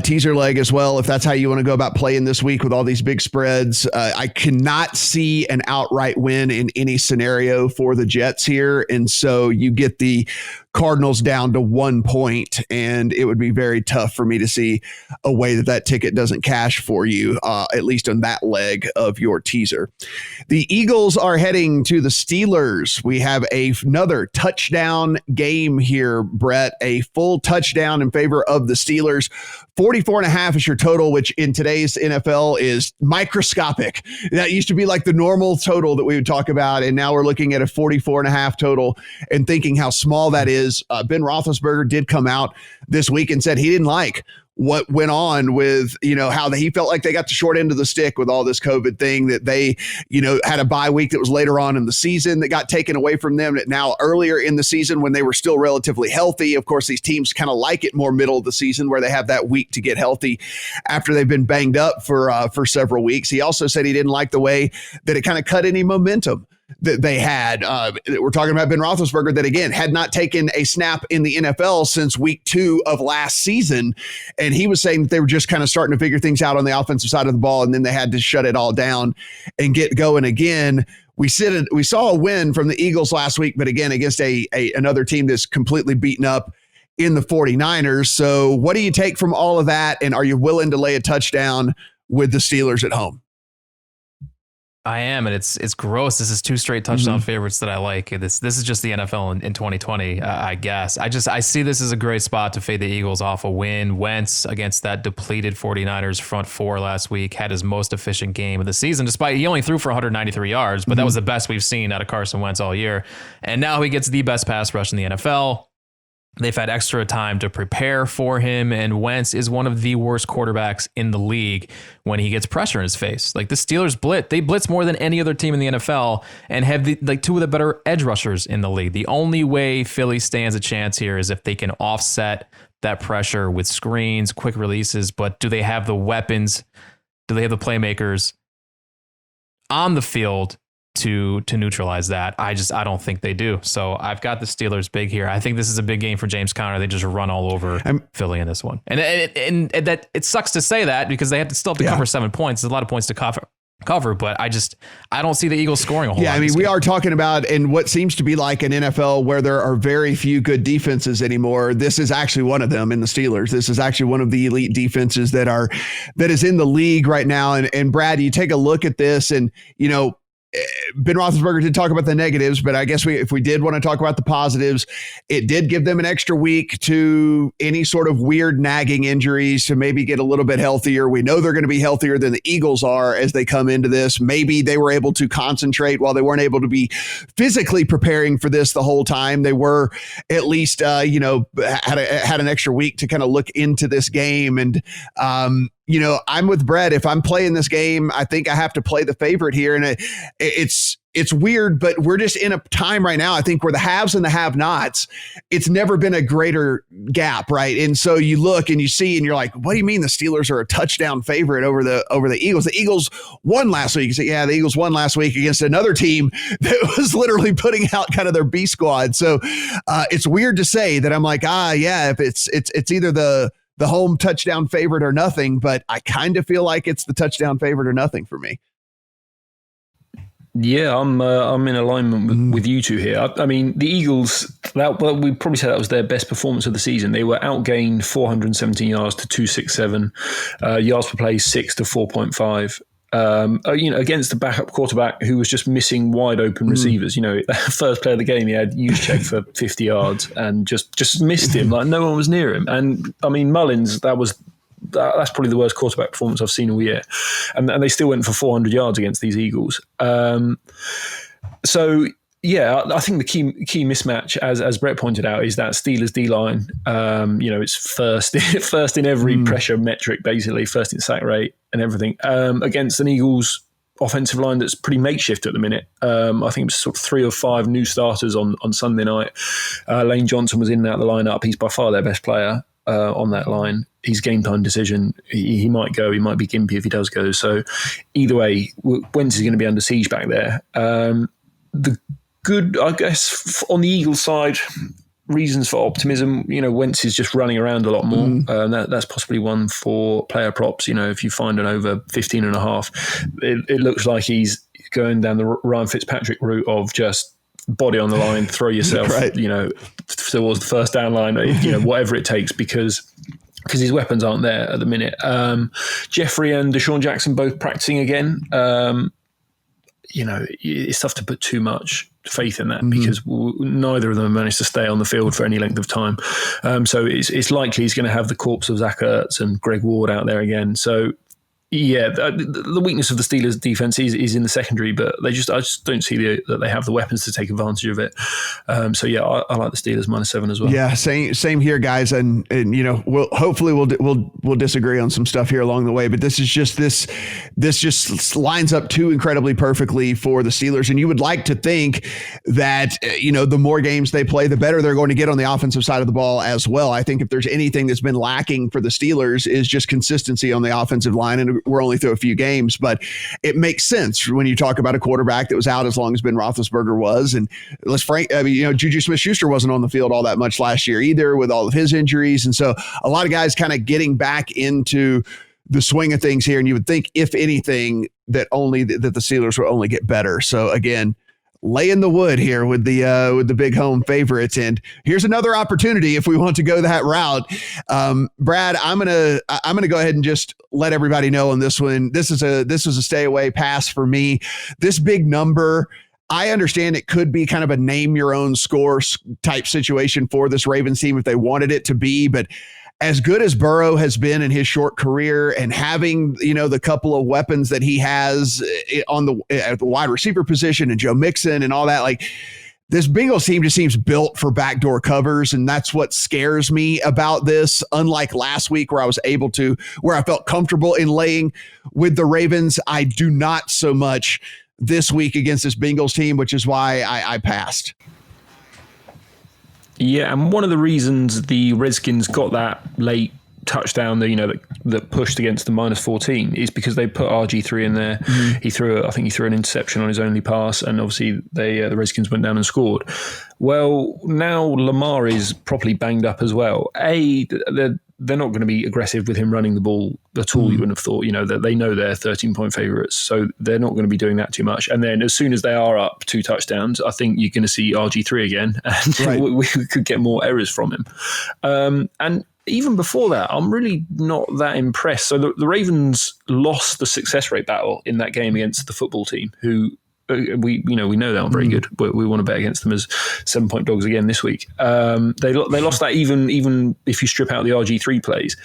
Speaker 1: teaser leg as well. If that's how you want to go about playing this week with all these big spreads, I cannot see an outright win in any scenario for the Jets here. And so you get the Cardinals down to 1 point, and it would be very tough for me to see a way that ticket doesn't cash for you, at least on that leg of your teaser. The Eagles are heading to the Steelers. We have another touchdown game here, Brett, a full touchdown in favor of the Steelers. 44.5 is your total, which in today's NFL is microscopic. That used to be like the normal total that we would talk about, and now we're looking at a 44.5 total and thinking how small that is. Ben Roethlisberger did come out this week and said he didn't like what went on with, how he felt like they got the short end of the stick with all this COVID thing, that they, had a bye week that was later on in the season that got taken away from them. That now earlier in the season when they were still relatively healthy, of course, these teams kind of like it more middle of the season where they have that week to get healthy after they've been banged up for several weeks. He also said he didn't like the way that it kind of cut any momentum that they had. We're talking about Ben Roethlisberger that, again, had not taken a snap in the NFL since week 2 of last season. And he was saying that they were just kind of starting to figure things out on the offensive side of the ball, and then they had to shut it all down and get going again. We saw a win from the Eagles last week, but again, against another team that's completely beaten up in the 49ers. So what do you take from all of that? And are you willing to lay a touchdown with the Steelers at home?
Speaker 2: I am, and it's gross. This is 2 straight touchdown favorites that I like. This is just the NFL in 2020, I guess. I see this as a great spot to fade the Eagles off a win. Wentz against that depleted 49ers front 4 last week had his most efficient game of the season, despite he only threw for 193 yards, but that was the best we've seen out of Carson Wentz all year. And now he gets the best pass rush in the NFL. They've had extra time to prepare for him, and Wentz is one of the worst quarterbacks in the league when he gets pressure in his face. Like the Steelers they blitz more than any other team in the NFL and have 2 of the better edge rushers in the league. The only way Philly stands a chance here is if they can offset that pressure with screens, quick releases, but do they have the weapons? Do they have the playmakers on the field to neutralize that? I don't think they do. So I've got the Steelers big here. I think this is a big game for James Conner. They just run all over Philly in this one. And that it sucks to say that because they still have to cover 7 points. There's a lot of points to cover, but I don't see the Eagles scoring a whole lot.
Speaker 1: Yeah, I mean, we are talking about in what seems to be like an NFL where there are very few good defenses anymore. This is actually one of them in the Steelers. This is actually one of the elite defenses that is in the league right now. And Brad, you take a look at this and, Ben Roethlisberger did talk about the negatives, but I guess if we did want to talk about the positives, it did give them an extra week to any sort of weird nagging injuries to maybe get a little bit healthier. We know they're going to be healthier than the Eagles are as they come into this. Maybe they were able to concentrate while they weren't able to be physically preparing for this the whole time. They were at least, had an extra week to kind of look into this game. And, I'm with Brett. If I'm playing this game, I think I have to play the favorite here. And it's weird, but we're just in a time right now, I think, where the haves and the have-nots, it's never been a greater gap, right? And so you look and you see, and you're like, what do you mean the Steelers are a touchdown favorite over the Eagles? The Eagles won last week. You say, yeah, the Eagles won last week against another team that was literally putting out kind of their B squad. So it's weird to say that I'm like, if it's either the home touchdown favorite or nothing, but I kind of feel like it's the touchdown favorite or nothing for me.
Speaker 3: Yeah, I'm in alignment with you two here. I mean, the Eagles, we probably say that was their best performance of the season. They were outgained 417 yards to 267, yards per play 6 to 4.5. Against the backup quarterback who was just missing wide open receivers. First play of the game, he had Juszczyk for 50 yards and just missed him. Like no one was near him. And I mean, Mullins, that's probably the worst quarterback performance I've seen all year. And they still went for 400 yards against these Eagles. Yeah, I think the key mismatch, as Brett pointed out, is that Steelers D-line. It's first in every pressure metric, basically, first in sack rate and everything, against an Eagles offensive line that's pretty makeshift at the minute. I think it was sort of 3 or 5 new starters on Sunday night. Lane Johnson was in and out of the lineup. He's by far their best player on that line. His game time decision, he might go, he might be gimpy if he does go. So either way, Wentz is going to be under siege back there. The good, I guess, on the Eagles side, reasons for optimism. Wentz is just running around a lot more. That's possibly one for player props. If you find an over 15.5, it looks like he's going down the Ryan Fitzpatrick route of just body on the line, throw yourself,
Speaker 1: right.
Speaker 3: Towards the first down line, whatever it takes, because his weapons aren't there at the minute. Jeffrey and Deshaun Jackson both practicing again. It's tough to put too much faith in that because neither of them have managed to stay on the field for any length of time. So it's likely he's going to have the corpse of Zach Ertz and Greg Ward out there again. So yeah, the weakness of the Steelers' defense is in the secondary, but I just don't see that they have the weapons to take advantage of it. I like the Steelers -7 as well.
Speaker 1: Yeah, same here, guys, and we'll disagree on some stuff here along the way, but this just lines up too incredibly perfectly for the Steelers, and you would like to think that the more games they play, the better they're going to get on the offensive side of the ball as well. I think if there's anything that's been lacking for the Steelers is just consistency on the offensive line, and we're only through a few games, but it makes sense when you talk about a quarterback that was out as long as Ben Roethlisberger was. And Juju Smith-Schuster wasn't on the field all that much last year either with all of his injuries. And so a lot of guys kind of getting back into the swing of things here. And you would think, if anything, that the Steelers will only get better. So again, lay in the wood here with the big home favorites. And here's another opportunity if we want to go that route. Brad, I'm gonna go ahead and just let everybody know on this one. This was a stay away pass for me. This big number, I understand it could be kind of a name your own score type situation for this Ravens team if they wanted it to be, but as good as Burrow has been in his short career and having, the couple of weapons that he has at the wide receiver position and Joe Mixon and all that, like this Bengals team just seems built for backdoor covers. And that's what scares me about this. Unlike last week where I felt comfortable in laying with the Ravens, I do not so much this week against this Bengals team, which is why I passed.
Speaker 3: Yeah, and one of the reasons the Redskins got that late touchdown that pushed against the -14 is because they put RG3 in there. He threw an interception on his only pass, and obviously the Redskins went down and scored. Well, now Lamar is properly banged up as well. They're not going to be aggressive with him running the ball at all. You wouldn't have thought, that they know they're 13-point favorites, so they're not going to be doing that too much. And then as soon as they are up 2 touchdowns, I think you're going to see RG3 again, and right. we could get more errors from him. And even before that, I'm really not that impressed. So the Ravens lost the success rate battle in that game against the football team, who we know they aren't very good, but we want to bet against them as 7-point dogs again this week. They lost that even if you strip out the RG3 plays,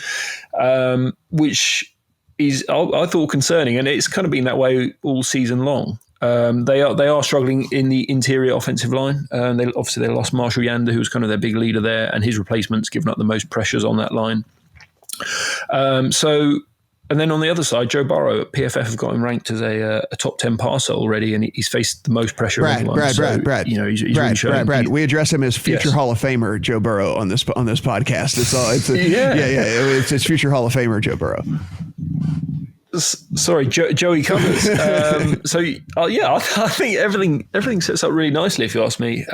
Speaker 3: which is I thought concerning, and it's kind of been that way all season long. They are struggling in the interior offensive line. They lost Marshall Yanda, who was kind of their big leader there, and his replacement's given up the most pressures on that line. And then on the other side, Joe Burrow at PFF have got him ranked as a top 10 passer already, and he's faced the most pressure.
Speaker 1: Brad, we address him as future Hall of Famer Joe Burrow on this podcast. It's future Hall of Famer Joe Burrow.
Speaker 3: Sorry, Joey covers. I think everything sets up really nicely, if you ask me.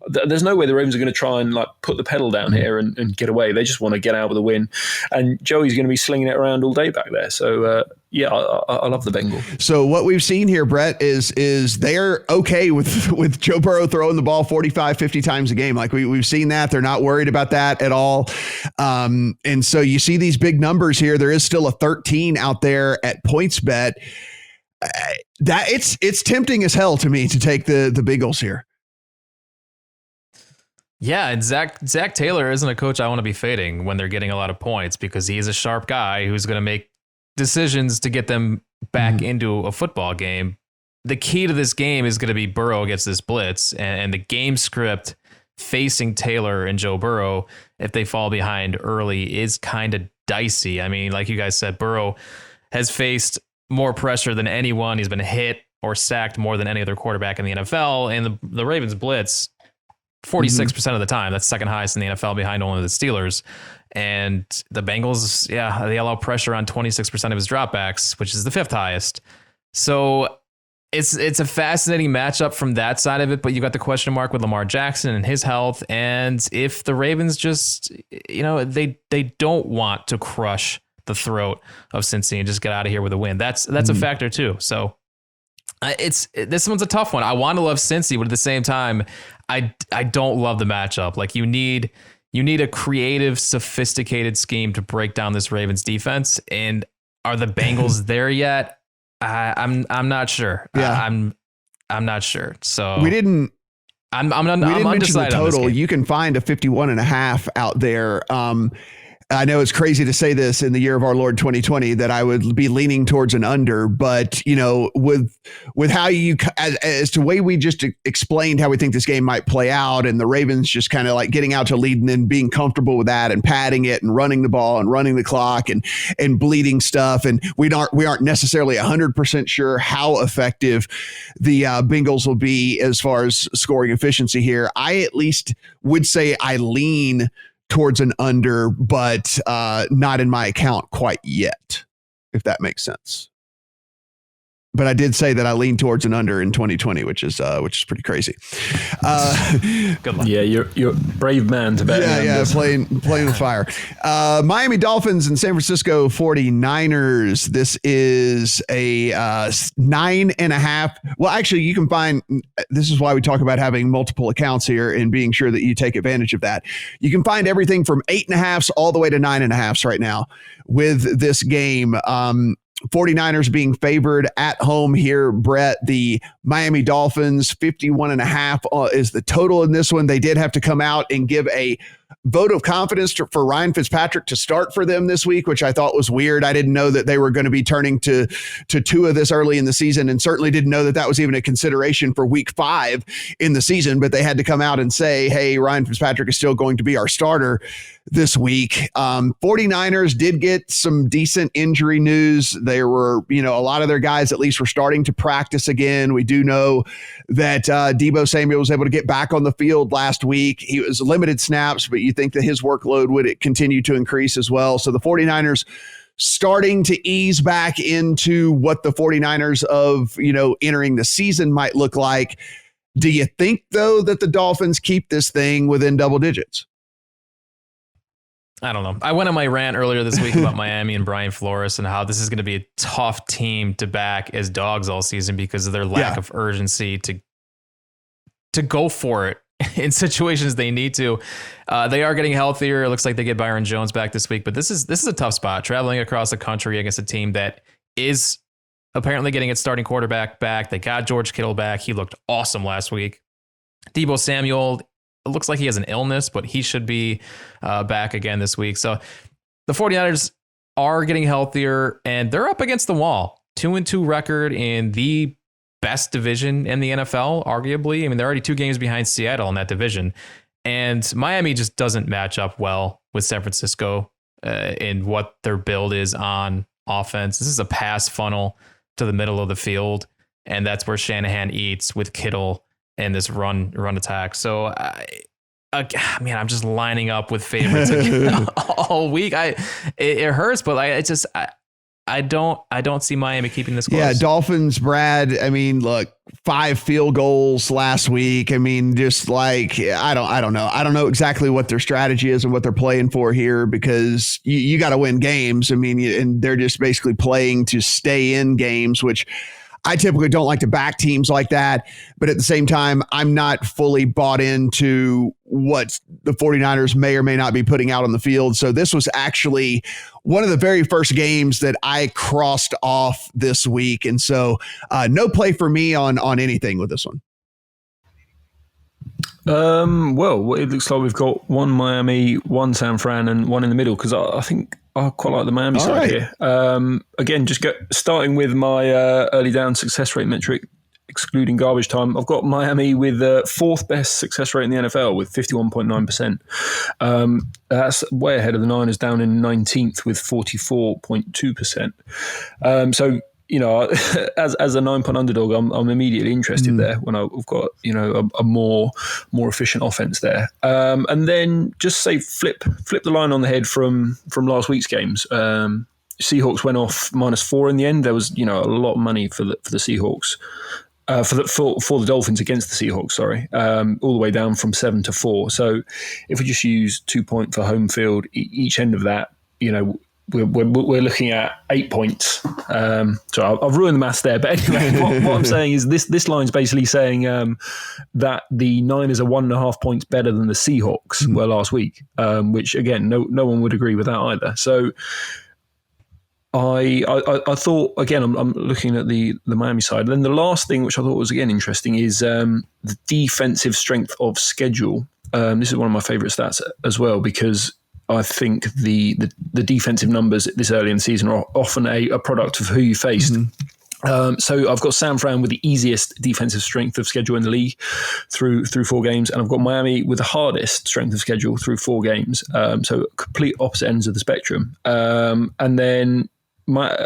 Speaker 3: there's no way the Ravens are going to try and like put the pedal down here and get away. They just want to get out with a win. And Joey's going to be slinging it around all day back there. So, I love the Bengals.
Speaker 1: So what we've seen here, Brett, is they're okay with Joe Burrow throwing the ball 45, 50 times a game. Like we've seen that. They're not worried about that at all. And so you see these big numbers here. There is still a 13 out there at PointsBet. That it's tempting as hell to me to take the Bengals here.
Speaker 2: Yeah, and Zach Taylor isn't a coach I want to be fading when they're getting a lot of points, because he's a sharp guy who's going to make decisions to get them back into a football game. The key to this game is going to be Burrow gets this blitz, and the game script facing Taylor and Joe Burrow, if they fall behind early, is kind of dicey. I mean, like you guys said, Burrow has faced more pressure than anyone. He's been hit or sacked more than any other quarterback in the NFL, and the Ravens blitz 46% of the time. That's second highest in the NFL behind only the Steelers. And the Bengals, they allow pressure on 26% of his dropbacks, which is the fifth highest. So it's a fascinating matchup from that side of it, but you got the question mark with Lamar Jackson and his health. And if the Ravens just, they don't want to crush the throat of Cincy and just get out of here with a win. That's a factor too. So this one's a tough one. I want to love Cincy, but at the same time, I don't love the matchup. Like you need a creative, sophisticated scheme to break down this Ravens defense. And are the Bengals there yet? I'm not sure.
Speaker 1: Yeah.
Speaker 2: I'm not sure. So
Speaker 1: we didn't.
Speaker 2: I'm
Speaker 1: mention
Speaker 2: undecided
Speaker 1: the
Speaker 2: on this
Speaker 1: total.
Speaker 2: game.
Speaker 1: You can find a 51.5 out there. I know it's crazy to say this in the year of our Lord 2020 that I would be leaning towards an under, but with how you as to the way we just explained how we think this game might play out, and the Ravens just kind of like getting out to lead and then being comfortable with that and padding it and running the ball and running the clock and bleeding stuff, and we aren't necessarily 100% sure how effective the Bengals will be as far as scoring efficiency here. I at least would say I lean towards an under, but not in my account quite yet, if that makes sense. But I did say that I lean towards an under in 2020, which is pretty crazy.
Speaker 2: Good luck.
Speaker 3: Yeah, you're a brave man to bet.
Speaker 1: Yeah, playing with fire. Miami Dolphins and San Francisco 49ers. This is a 9.5. Well, actually, you can find, this is why we talk about having multiple accounts here and being sure that you take advantage of that. You can find everything from 8.5s all the way to 9.5s right now with this game. 49ers being favored at home here, Brett. The Miami Dolphins 51.5 is the total in this one. They did have to come out and give a vote of confidence for Ryan Fitzpatrick to start for them this week, which I thought was weird. I didn't know that they were going to be turning to Tua this early in the season, and certainly didn't know that was even a consideration for week 5 in the season, but they had to come out and say, hey, Ryan Fitzpatrick is still going to be our starter this week. 49ers did get some decent injury news. There were, a lot of their guys at least were starting to practice again. We do know that Deebo Samuel was able to get back on the field last week. He was limited snaps, but you think that his workload would continue to increase as well. So the 49ers starting to ease back into what the 49ers of, entering the season might look like. Do you think, though, that the Dolphins keep this thing within double digits?
Speaker 2: I don't know. I went on my rant earlier this week about Miami and Brian Flores and how this is going to be a tough team to back as dogs all season because of their lack of urgency to go for it in situations they need to. They are getting healthier. It looks like they get Byron Jones back this week, but this is a tough spot, traveling across the country against a team that is apparently getting its starting quarterback back. They got George Kittle back. He looked awesome last week. Deebo Samuel, it looks like he has an illness, but he should be back again this week. So the 49ers are getting healthier, and they're up against the wall. 2-2 record in the best division in the NFL, arguably. I mean, they're already 2 games behind Seattle in that division. And Miami just doesn't match up well with San Francisco in what their build is on offense. This is a pass funnel to the middle of the field, and that's where Shanahan eats with Kittle and this run attack. So, I'm just lining up with favorites all week. It hurts, but I don't see Miami keeping this close.
Speaker 1: Yeah, Dolphins, Brad. I mean, look, 5 field goals last week. I mean, just like I don't know. I don't know exactly what their strategy is and what they're playing for here, because you got to win games. I mean, and they're just basically playing to stay in games, which I typically don't like to back teams like that. But at the same time, I'm not fully bought into what the 49ers may or may not be putting out on the field. So this was actually one of the very first games that I crossed off this week. And so no play for me on anything with this one.
Speaker 3: Well, it looks like we've got one Miami, one San Fran, and one in the middle, because I think I quite like the Miami side here. Again, starting with my early down success rate metric, excluding garbage time. I've got Miami with the 4th best success rate in the NFL with 51.9%. That's way ahead of the Niners, down in 19th with 44.2%. So, you know, as a 9-point underdog, I'm immediately interested there when I've got, you know, a more efficient offense there. And then just say flip the line on the head from last week's games. Seahawks went off -4 in the end. There was, you know, a lot of money for the Seahawks. For the Dolphins against the Seahawks, sorry, all the way down from 7 to 4. So if we just use 2 point for home field each end of that, you know, we're looking at 8 points. So I've ruined the maths there, but anyway, what I'm saying is this line's basically saying that the Niners are 1.5 points better than the Seahawks were last week, which again, no one would agree with that either. So I thought, again, I'm looking at the Miami side. Then the last thing, which I thought was, again, interesting, is the defensive strength of schedule. This is one of my favorite stats as well, because I think the defensive numbers this early in the season are often a product of who you faced. So I've got San Fran with the easiest defensive strength of schedule in the league through 4 games, and I've got Miami with the hardest strength of schedule through 4 games. So complete opposite ends of the spectrum. And then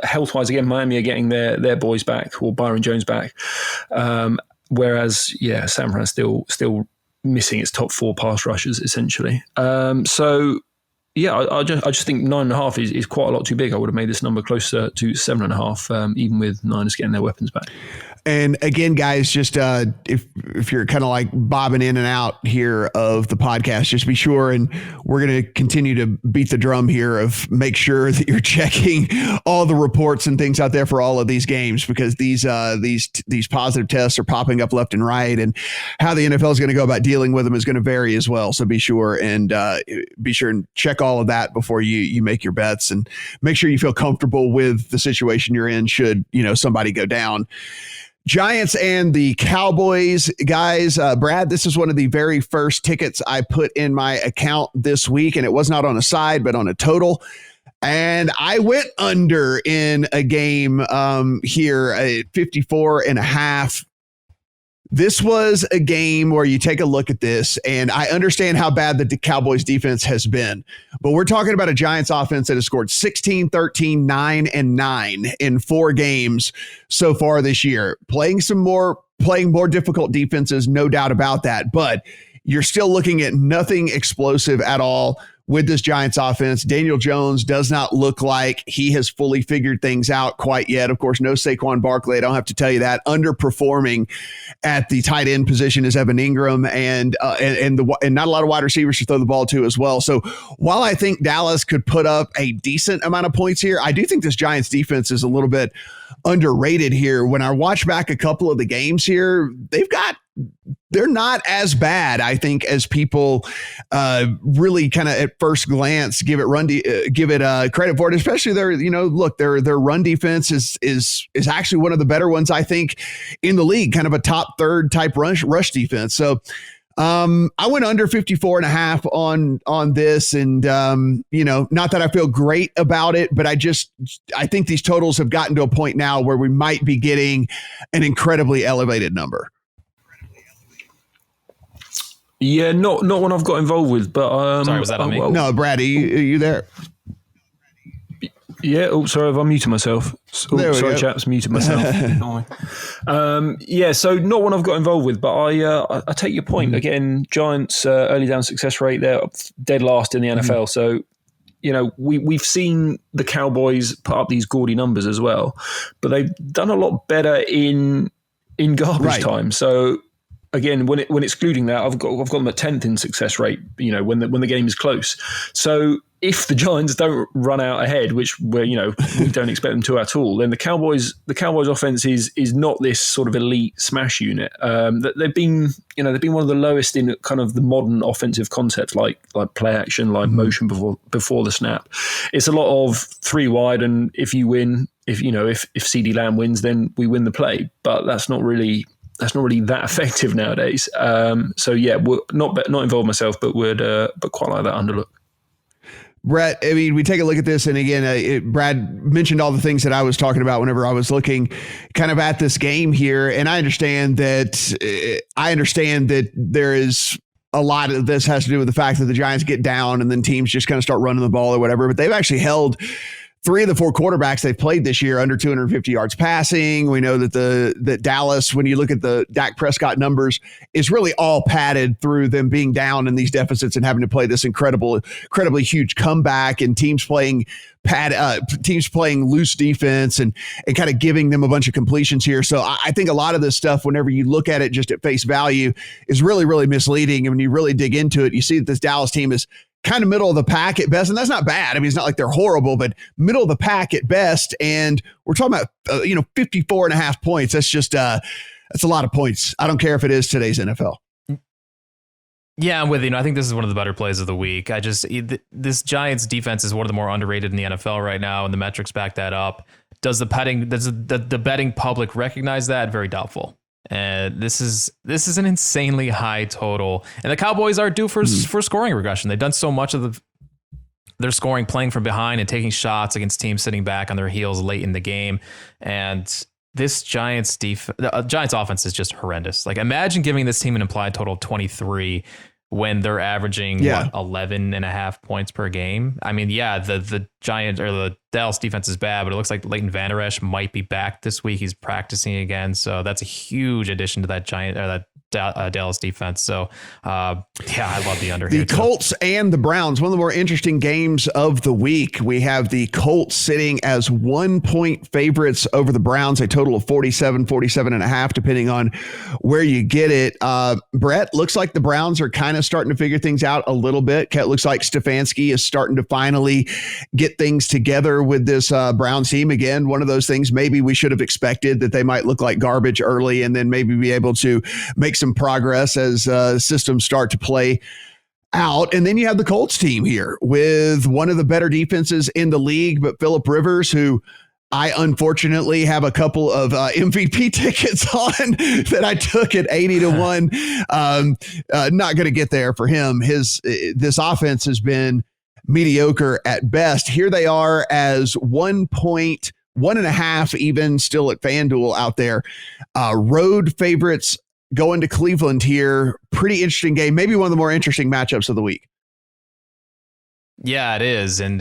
Speaker 3: health-wise, again, Miami are getting their boys back, or Byron Jones back, whereas San Fran's still missing its top 4 pass rushers essentially. So I just think 9.5 is quite a lot too big. I would have made this number closer to 7.5, even with Niners getting their weapons back.
Speaker 1: And again, guys, just if you're kind of like bobbing in and out here of the podcast, just be sure, and we're going to continue to beat the drum here of make sure that you're checking all the reports and things out there for all of these games, because these positive tests are popping up left and right, and how the NFL is going to go about dealing with them is going to vary as well. So be sure and check all of that before you make your bets, and make sure you feel comfortable with the situation you're in should, you know, somebody go down. Giants and the Cowboys, guys. Brad, this is one of the very first tickets I put in my account this week, and it was not on a side, but on a total. And I went under in a game here at 54.5. This was a game where you take a look at this, and I understand how bad the Cowboys defense has been, but we're talking about a Giants offense that has scored 16, 13, 9, and 9 in 4 games so far this year. Playing more difficult defenses, no doubt about that, but you're still looking at nothing explosive at all with this Giants offense. Daniel Jones does not look like he has fully figured things out quite yet. Of course, no Saquon Barkley. I don't have to tell you that. Underperforming at the tight end position is Evan Ingram, and not a lot of wide receivers to throw the ball to as well. So while I think Dallas could put up a decent amount of points here, I do think this Giants defense is a little bit underrated here. When I watch back a couple of the games here, they're not as bad, I think, as people really kind of at first glance give it credit for it. Especially their run defense is actually one of the better ones, I think, in the league. Kind of a top 3rd type rush defense. So I went under 54.5 on this, and not that I feel great about it, but I think these totals have gotten to a point now where we might be getting an incredibly elevated number.
Speaker 3: Yeah, not one I've got involved with, but
Speaker 2: sorry, was that on me?
Speaker 1: No, Brad, are you there?
Speaker 3: Yeah. Oh, sorry, I've unmuted myself. Sorry, chaps, muted myself. So not one I've got involved with, but I take your point. Again, Giants early down success rate, they're dead last in the NFL. So we've seen the Cowboys put up these gaudy numbers as well, but they've done a lot better in garbage time. So again, when excluding that, I've got them at 10th in success rate. When the game is close. So if the Giants don't run out ahead, which we don't expect them to at all, then the Cowboys offense is not this sort of elite smash unit. They've been one of the lowest in kind of the modern offensive concepts, like play action, like motion before the snap. It's a lot of 3 wide, and if you win, if CeeDee Lamb wins, then we win the play. But that's not really that effective nowadays. So yeah, we're not involved myself, but quite like that underlook.
Speaker 1: Brett, I mean, we take a look at this, and again, Brad mentioned all the things that I was talking about whenever I was looking kind of at this game here, and I understand that there is a lot of this has to do with the fact that the Giants get down and then teams just kind of start running the ball or whatever, but they've actually held 3 of the 4 quarterbacks they've played this year under 250 yards passing. We know that Dallas, when you look at the Dak Prescott numbers, is really all padded through them being down in these deficits and having to play this incredibly huge comeback, and teams playing loose defense and kind of giving them a bunch of completions here. So I think a lot of this stuff, whenever you look at it just at face value, is really, really misleading. And when you really dig into it, you see that this Dallas team is kind of middle of the pack at best. And that's not bad. I mean, it's not like they're horrible, but middle of the pack at best. And we're talking about, 54.5 points. That's just, that's a lot of points. I don't care if it is today's NFL.
Speaker 2: Yeah, I'm with you. I think this is one of the better plays of the week. This Giants defense is one of the more underrated in the NFL right now, and the metrics back that up. Does the betting public recognize that? Very doubtful. And this is an insanely high total, and the Cowboys are due for scoring regression. They've done so much of their scoring playing from behind and taking shots against teams sitting back on their heels late in the game. And this Giants offense is just horrendous. Like, imagine giving this team an implied total of 23 when they're averaging 11.5 points per game. I mean, yeah, the Giants or the Dallas defense is bad, but it looks like Leighton Vander Esch might be back this week. He's practicing again, so that's a huge addition to that Dallas defense. So, I love the under here.
Speaker 1: The Colts and the Browns, one of the more interesting games of the week. We have the Colts sitting as 1-point favorites over the Browns, a total of 47.5, depending on where you get it. Brett, looks like the Browns are kind of starting to figure things out a little bit. It looks like Stefanski is starting to finally get things together with this Browns team. Again, one of those things maybe we should have expected, that they might look like garbage early and then maybe be able to make some progress as systems start to play out. And then you have the Colts team here with one of the better defenses in the league, but Phillip Rivers, who I unfortunately have a couple of MVP tickets on that I took at 80-1. Not going to get there for him. This offense has been mediocre at best. Here they are as 1.5 even still at FanDuel out there. Road favorites going to Cleveland here. Pretty interesting game. Maybe one of the more interesting matchups of the week.
Speaker 2: Yeah, it is. And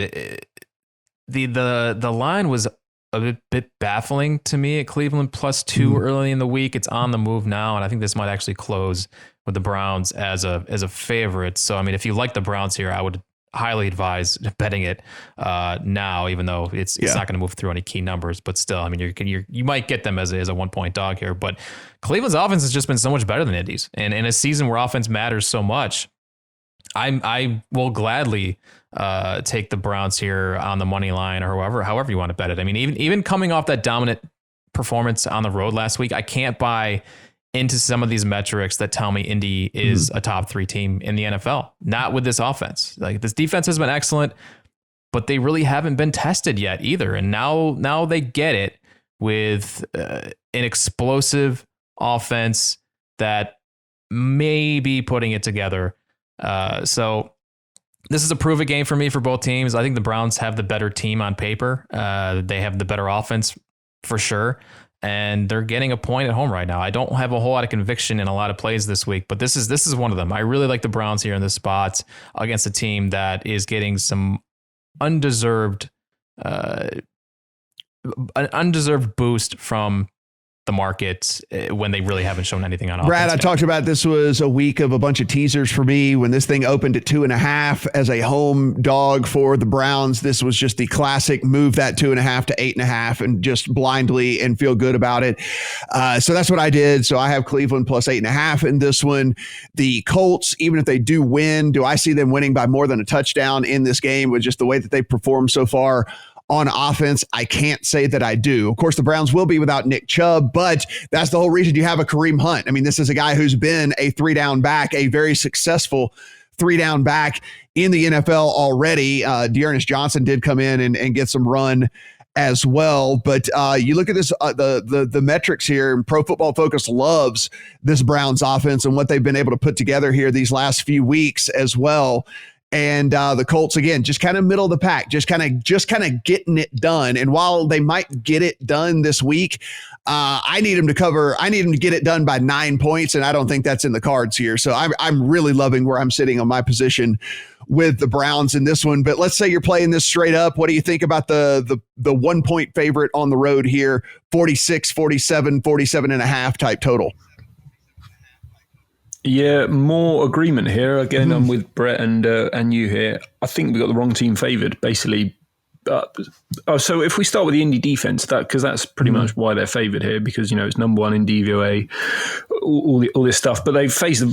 Speaker 2: the line was a bit baffling to me at Cleveland +2 early in the week. It's on the move now, and I think this might actually close with the Browns as a favorite. So, I mean, if you like the Browns here, I would highly advise betting it now, even though it's not going to move through any key numbers. But still, I mean, you might get them as a 1-point dog here. But Cleveland's offense has just been so much better than Indy's, and in a season where offense matters so much, I will gladly take the Browns here on the money line, or however you want to bet it. I mean, even coming off that dominant performance on the road last week, I can't buy into some of these metrics that tell me Indy is a top 3 team in the NFL. Not with this offense. Like, this defense has been excellent, but they really haven't been tested yet either. And now they get it with an explosive offense that may be putting it together. So this is a prove it game for me for both teams. I think the Browns have the better team on paper. They have the better offense for sure. And they're getting a point at home right now. I don't have a whole lot of conviction in a lot of plays this week, but this is one of them. I really like the Browns here in this spot against a team that is getting some undeserved boost from the market when they really haven't shown anything on offense.
Speaker 1: Brad, I talked about this was a week of a bunch of teasers for me. When this thing opened at 2.5 as a home dog for the Browns, this was just the classic move that 2.5 to 8.5 and just blindly and feel good about it. So that's what I did. So I have Cleveland plus 8.5 in this one. The Colts, even if they do win, do I see them winning by more than a touchdown in this game with just the way that they've performed so far on offense? I can't say that I do. Of course, the Browns will be without Nick Chubb, but that's the whole reason you have a Kareem Hunt. I mean, this is a guy who's been a 3-down back, a very successful 3-down back in the NFL already. Dearness Johnson did come in and get some run as well. But you look at this, the metrics here, and Pro Football Focus loves this Browns offense and what they've been able to put together here these last few weeks as well. And the Colts, again, just kind of middle of the pack, just kind of getting it done. And while they might get it done this week, I need them to get it done by 9 points. And I don't think that's in the cards here. So I'm really loving where I'm sitting on my position with the Browns in this one. But let's say you're playing this straight up. What do you think about the 1 point favorite on the road here? 46, 47, 47.5 type total.
Speaker 3: Yeah, more agreement here. Again, I'm with Brett and you here. I think we got the wrong team favoured, basically. So if we start with the Indy defense, because that's pretty much why they're favoured here, because it's number one in DVOA, all this stuff. But they've faced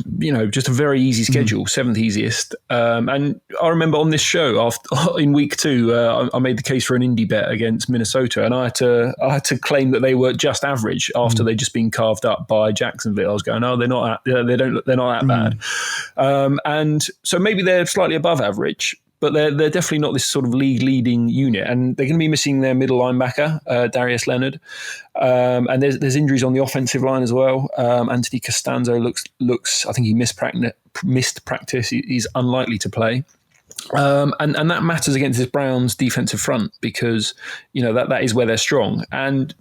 Speaker 3: just a very easy schedule, seventh easiest. And I remember on this show in week 2, I made the case for an Indy bet against Minnesota, and I had to claim that they were just average after they'd just been carved up by Jacksonville. I was going, no, they're not that bad. And so maybe they're slightly above average. But they're definitely not this sort of league-leading unit, and they're going to be missing their middle linebacker, Darius Leonard, and there's injuries on the offensive line as well. Anthony Costanzo looks. I think he missed practice. He's unlikely to play, and that matters against this Browns defensive front because that is where they're strong. And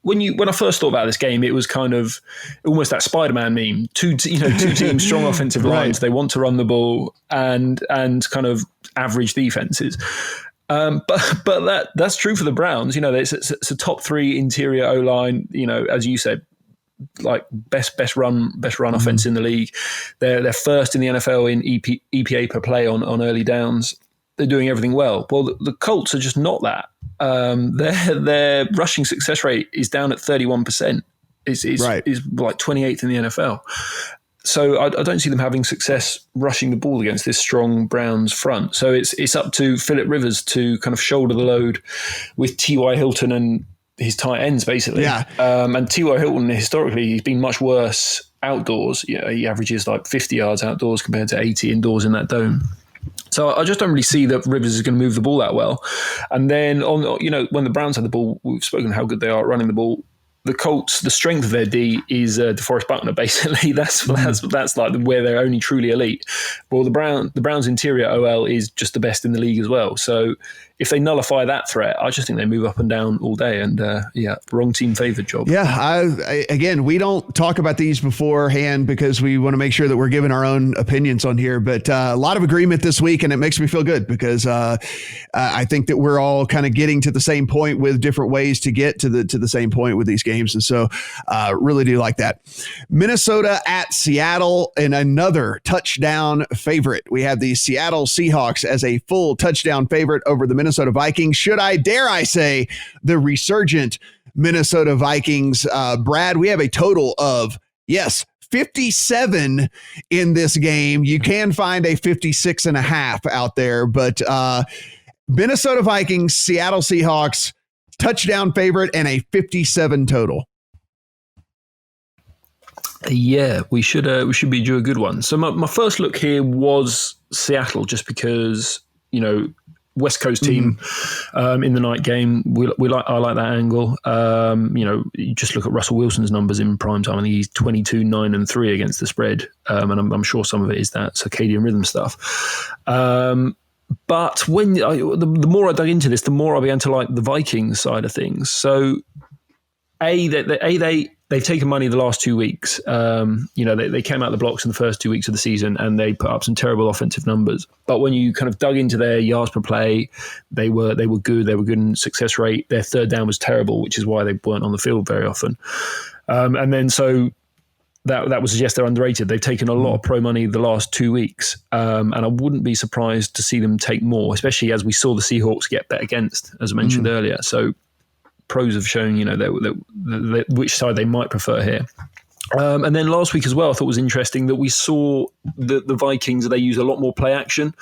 Speaker 3: when I first thought about this game, it was kind of almost that Spider-Man meme. Two teams, strong offensive lines. Right. They want to run the ball and kind of average defenses. But that's true for the Browns. It's a top 3 interior O-line. As you said, like best run offense in the league. They're first in the NFL in EPA per play on early downs. They're doing everything well. Well, the Colts are just not that. Their rushing success rate is down at 31%. Is like 28th in the NFL. So I don't see them having success rushing the ball against this strong Browns front. So it's up to Phillip Rivers to kind of shoulder the load with T.Y. Hilton and his tight ends, basically. Yeah. And T.Y. Hilton, historically, he's been much worse outdoors. He averages like 50 yards outdoors compared to 80 indoors in that dome. So I just don't really see that Rivers is going to move the ball that well. And then when the Browns have the ball, we've spoken how good they are at running the ball. The Colts, the strength of their D is DeForest Buckner. Basically, that's like where they're only truly elite. Well, the Browns' interior OL is just the best in the league as well. So if they nullify that threat, I just think they move up and down all day. And wrong team favored job.
Speaker 1: Yeah, again, we don't talk about these beforehand because we want to make sure that we're giving our own opinions on here. But a lot of agreement this week, and it makes me feel good because I think that we're all kind of getting to the same point with different ways to get to the same point with these games. And so really do like that. Minnesota at Seattle and another touchdown favorite. We have the Seattle Seahawks as a full touchdown favorite over the Minnesota Vikings. Dare I say, the resurgent Minnesota Vikings. Brad, we have a total of, 57 in this game. You can find a 56.5 out there, but Minnesota Vikings, Seattle Seahawks, touchdown favorite and a 57 total.
Speaker 3: Yeah, we should be due a good one. So my first look here was Seattle, just because West Coast team in the night game. I like that angle. You just look at Russell Wilson's numbers in prime time. I think he's 22, 9, and 3 against the spread, and I'm sure some of it is that circadian rhythm stuff. But when the more I dug into this, the more I began to like the Vikings side of things. So they they've taken money the last 2 weeks. They came out the blocks in the first 2 weeks of the season and they put up some terrible offensive numbers. But when you kind of dug into their yards per play, they were good. They were good in success rate. Their third down was terrible, which is why they weren't on the field very often. That would suggest they're underrated. They've taken a lot of pro money the last 2 weeks, and I wouldn't be surprised to see them take more, especially as we saw the Seahawks get bet against, as I mentioned earlier. So pros have shown, which side they might prefer here. And then last week as well, I thought was interesting that we saw the Vikings, they use a lot more play action.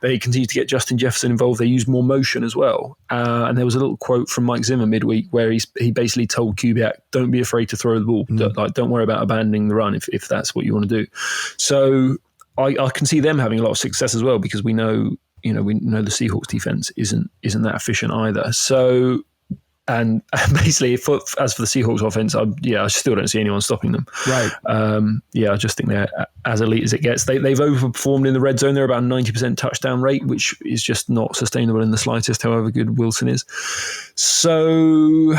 Speaker 3: They continue to get Justin Jefferson involved. They use more motion as well. And there was a little quote from Mike Zimmer midweek where he basically told Kubiak, don't be afraid to throw the ball. Don't worry about abandoning the run if that's what you want to do. So I can see them having a lot of success as well, because we know the Seahawks defense isn't that efficient either. So, and basically, as for the Seahawks offense, I still don't see anyone stopping them.
Speaker 1: Right.
Speaker 3: I just think they're as elite as it gets. They've overperformed in the red zone. They're about 90% touchdown rate, which is just not sustainable in the slightest, however good Wilson is. So,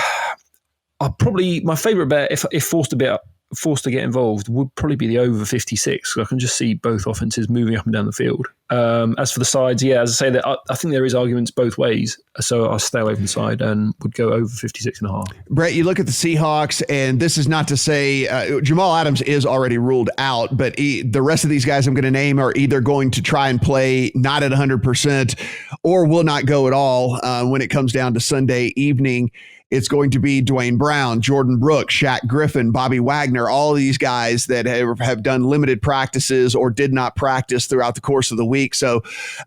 Speaker 3: my favourite bet, if forced to get involved, would probably be the over 56. I can just see both offenses moving up and down the field. As for the sides, as I say, I think there is arguments both ways. So I'll stay away from the side and would go over 56.5.
Speaker 1: Brett, you look at the Seahawks, and this is not to say Jamal Adams is already ruled out, but the rest of these guys I'm going to name are either going to try and play not at 100% or will not go at all when it comes down to Sunday evening. It's going to be Dwayne Brown, Jordan Brooks, Shaq Griffin, Bobby Wagner, all of these guys that have done limited practices or did not practice throughout the course of the week. So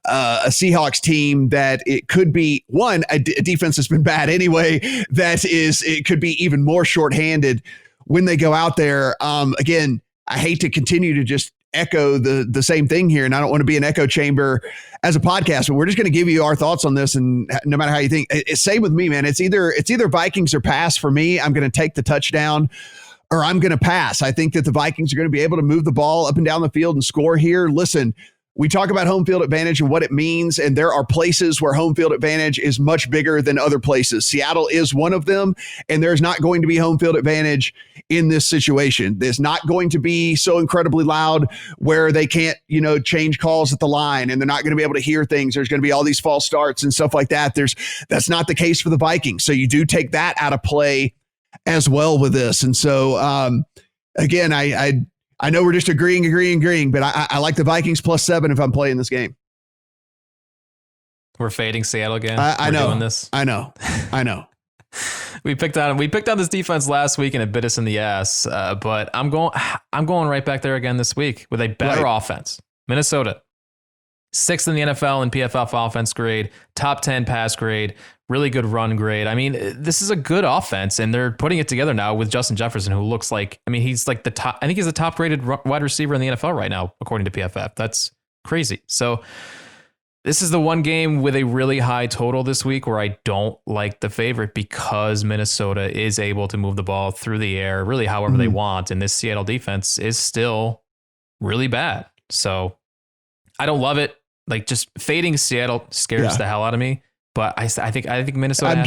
Speaker 1: a Seahawks team that it could be, a defense that's been bad anyway, it could be even more shorthanded when they go out there. Again, I hate to continue to just echo the same thing here, and I don't want to be an echo chamber as a podcast, but we're just going to give you our thoughts on this, and no matter how you think, it's same with me, man. It's either Vikings or pass for me. I'm going to take the touchdown or I'm going to pass. I think that the Vikings are going to be able to move the ball up and down the field and score here. Listen, we talk about home field advantage and what it means, and there are places where home field advantage is much bigger than other places. Seattle is one of them, and there's not going to be home field advantage in this situation. There's not going to be so incredibly loud where they can't, change calls at the line, and they're not going to be able to hear things. There's going to be all these false starts and stuff like that. That's not the case for the Vikings. So you do take that out of play as well with this. And so, again, I know we're just agreeing, but I like the Vikings +7 if I'm playing this game.
Speaker 2: We're fading Seattle again.
Speaker 1: I know.
Speaker 2: Doing this.
Speaker 1: I know.
Speaker 2: We picked on this defense last week and it bit us in the ass. But I'm going right back there again this week with a better offense. Minnesota, 6th in the NFL in PFF offense grade, top 10 pass grade, really good run grade. I mean, this is a good offense, and they're putting it together now with Justin Jefferson, who looks like, he's like the top. I think he's the top rated wide receiver in the NFL right now, according to PFF. That's crazy. So this is the one game with a really high total this week where I don't like the favorite, because Minnesota is able to move the ball through the air really however they want, and this Seattle defense is still really bad. So I don't love it. Like, just fading Seattle scares the hell out of me. But I think Minnesota.
Speaker 1: I'm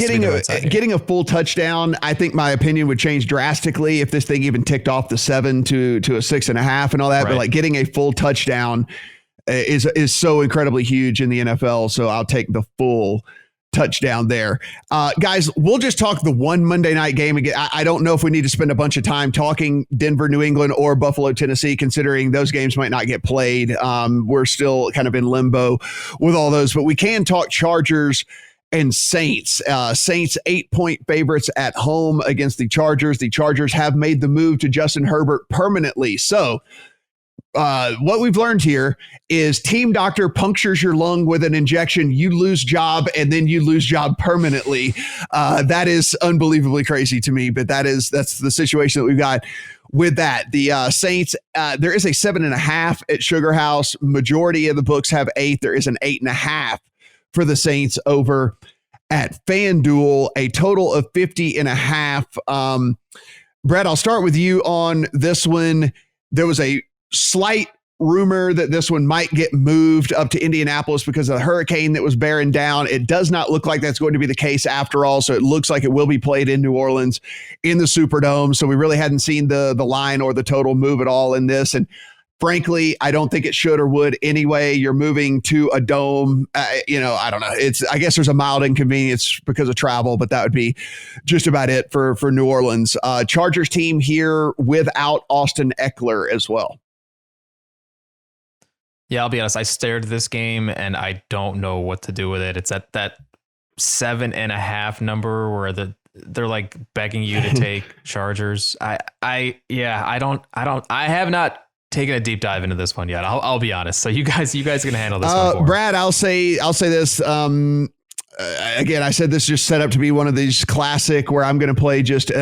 Speaker 1: getting a full touchdown. I think my opinion would change drastically if this thing even ticked off the 7 to a 6.5 and all that. Right. But like, getting a full touchdown is so incredibly huge in the NFL. So I'll take the full touchdown there. Guys, we'll just talk the one Monday night game again. I don't know if we need to spend a bunch of time talking Denver, New England, or Buffalo, Tennessee, considering those games might not get played. We're still kind of in limbo with all those, but we can talk Chargers and Saints. Saints 8-point favorites at home against the Chargers. The Chargers have made the move to Justin Herbert permanently. So what we've learned here is Team Doctor punctures your lung with an injection, you lose job, and then you lose job permanently. That is unbelievably crazy to me, but that's the situation that we've got with that. The Saints, there is a 7.5 at Sugar House. Majority of the books have 8. There is an 8.5 for the Saints over at FanDuel, a total of 50.5. Brett, I'll start with you on this one. There was a slight rumor that this one might get moved up to Indianapolis because of the hurricane that was bearing down. It does not look like that's going to be the case after all. So it looks like it will be played in New Orleans in the Superdome. So we really hadn't seen the line or the total move at all in this. And frankly, I don't think it should or would anyway. You're moving to a dome. I don't know. I guess there's a mild inconvenience because of travel, but that would be just about it for New Orleans. Chargers team here without Austin Eckler as well.
Speaker 2: Yeah, I'll be honest. I stared at this game and I don't know what to do with it. It's at that 7.5 number where they're like begging you to take Chargers. I have not taken a deep dive into this one yet. I'll be honest. So you guys are going to handle this one for me.
Speaker 1: Brad, I'll say this. Again, I said this is just set up to be one of these classic where I'm going to play just a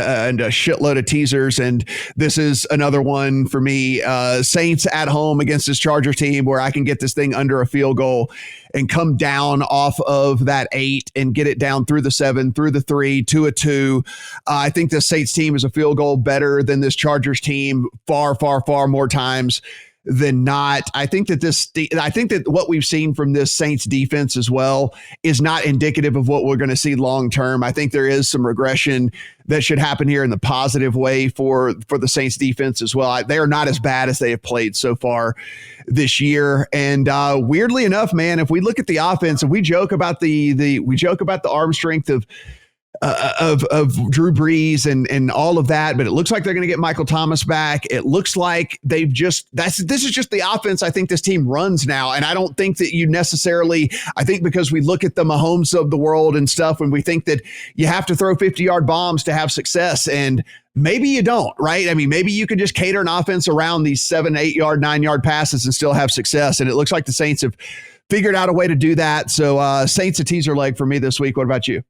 Speaker 1: shitload of teasers. And this is another one for me. Saints at home against this Chargers team where I can get this thing under a field goal and come down off of that 8 and get it down through the 7, through the 3, to a 2. I think the Saints team is a field goal better than this Chargers team far, far, far more times than not. I think that what we've seen from this Saints defense as well is not indicative of what we're going to see long term. I think there is some regression that should happen here in the positive way for the Saints defense as well. They are not as bad as they have played so far this year. And weirdly enough, man, if we look at the offense and we joke about the arm strength of Drew Brees and all of that, but it looks like they're going to get Michael Thomas back. It looks like this is just the offense I think this team runs now. And I don't think that you necessarily, I think because we look at the Mahomes of the world and stuff, when we think that you have to throw 50-yard bombs to have success, and maybe you don't, right? I mean, maybe you can just cater an offense around these 7, 8-yard, 9-yard passes and still have success. And it looks like the Saints have figured out a way to do that. So Saints a teaser leg for me this week. What about you?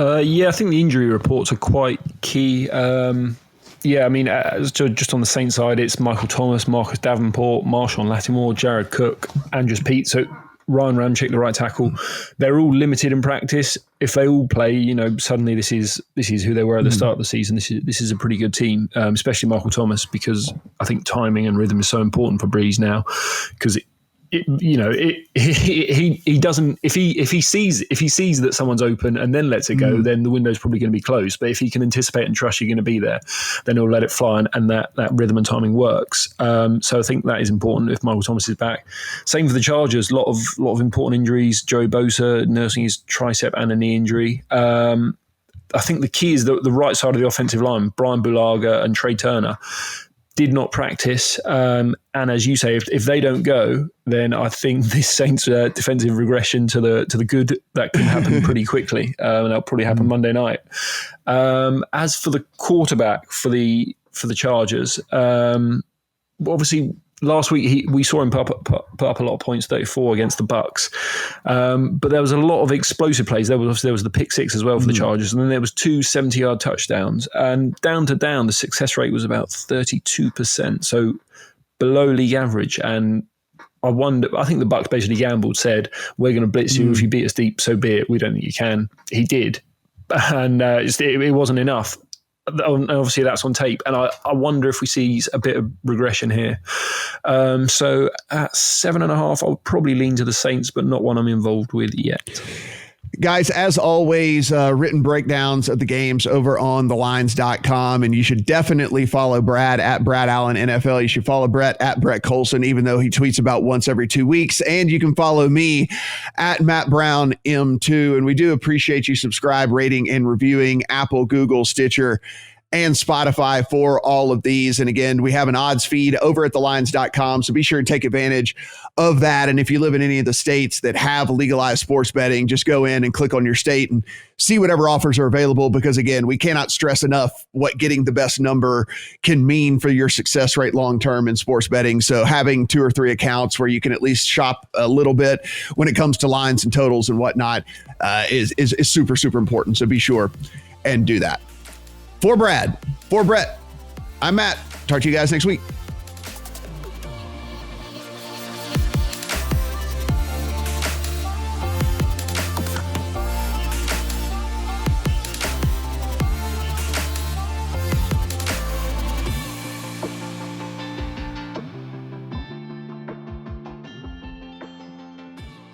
Speaker 3: I think the injury reports are quite key. Just on the Saints side, it's Michael Thomas, Marcus Davenport, Marshawn Lattimore, Jared Cook, Andrews Pete. So Ryan Ramczyk, the right tackle, they're all limited in practice. If they all play, suddenly this is who they were at the start of the season. This is a pretty good team, especially Michael Thomas, because I think timing and rhythm is so important for Breeze now, because he doesn't, if he sees that someone's open and then lets it go, then the window's probably going to be closed. But if he can anticipate and trust you're going to be there, then he'll let it fly, and that rhythm and timing works. So I think that is important if Michael Thomas is back. Same for the Chargers. A lot of important injuries. Joey Bosa nursing his tricep and a knee injury. I think the key is the right side of the offensive line. Brian Bulaga and Trey Turner did not practice, and as you say, if they don't go, then I think this Saints defensive regression to the good that can happen pretty quickly, and that'll probably happen Monday night. As for the quarterback for the Chargers, obviously last week we saw him put up a lot of points, 34 against the Bucs, but there was a lot of explosive plays. There was the pick six as well for the Chargers, and then there was 2 70-yard touchdowns, and down the success rate was about 32%, so below league average. And I think the Bucs basically gambled, said, we're going to blitz you. If you beat us deep, so be it. We don't think you can. He did, and it wasn't enough. Obviously, that's on tape, and I wonder if we see a bit of regression here. So at 7.5, I'll probably lean to the Saints, but not one I'm involved with yet.
Speaker 1: Guys, as always, written breakdowns of the games over on thelines.com, and you should definitely follow Brad at Brad Allen NFL. You should follow Brett at Brett Colson, even though he tweets about once every 2 weeks. And you can follow me at Matt Brown M2. And we do appreciate you subscribe, rating, and reviewing Apple, Google, Stitcher, and Spotify for all of these. And again, we have an odds feed over at thelines.com, so be sure to take advantage of that. And if you live in any of the states that have legalized sports betting, just go in and click on your state and see whatever offers are available, because again, we cannot stress enough what getting the best number can mean for your success rate long-term in sports betting. So having 2 or 3 accounts where you can at least shop a little bit when it comes to lines and totals and whatnot is super, super important. So be sure and do that. For Brad, for Brett, I'm Matt. Talk to you guys next week.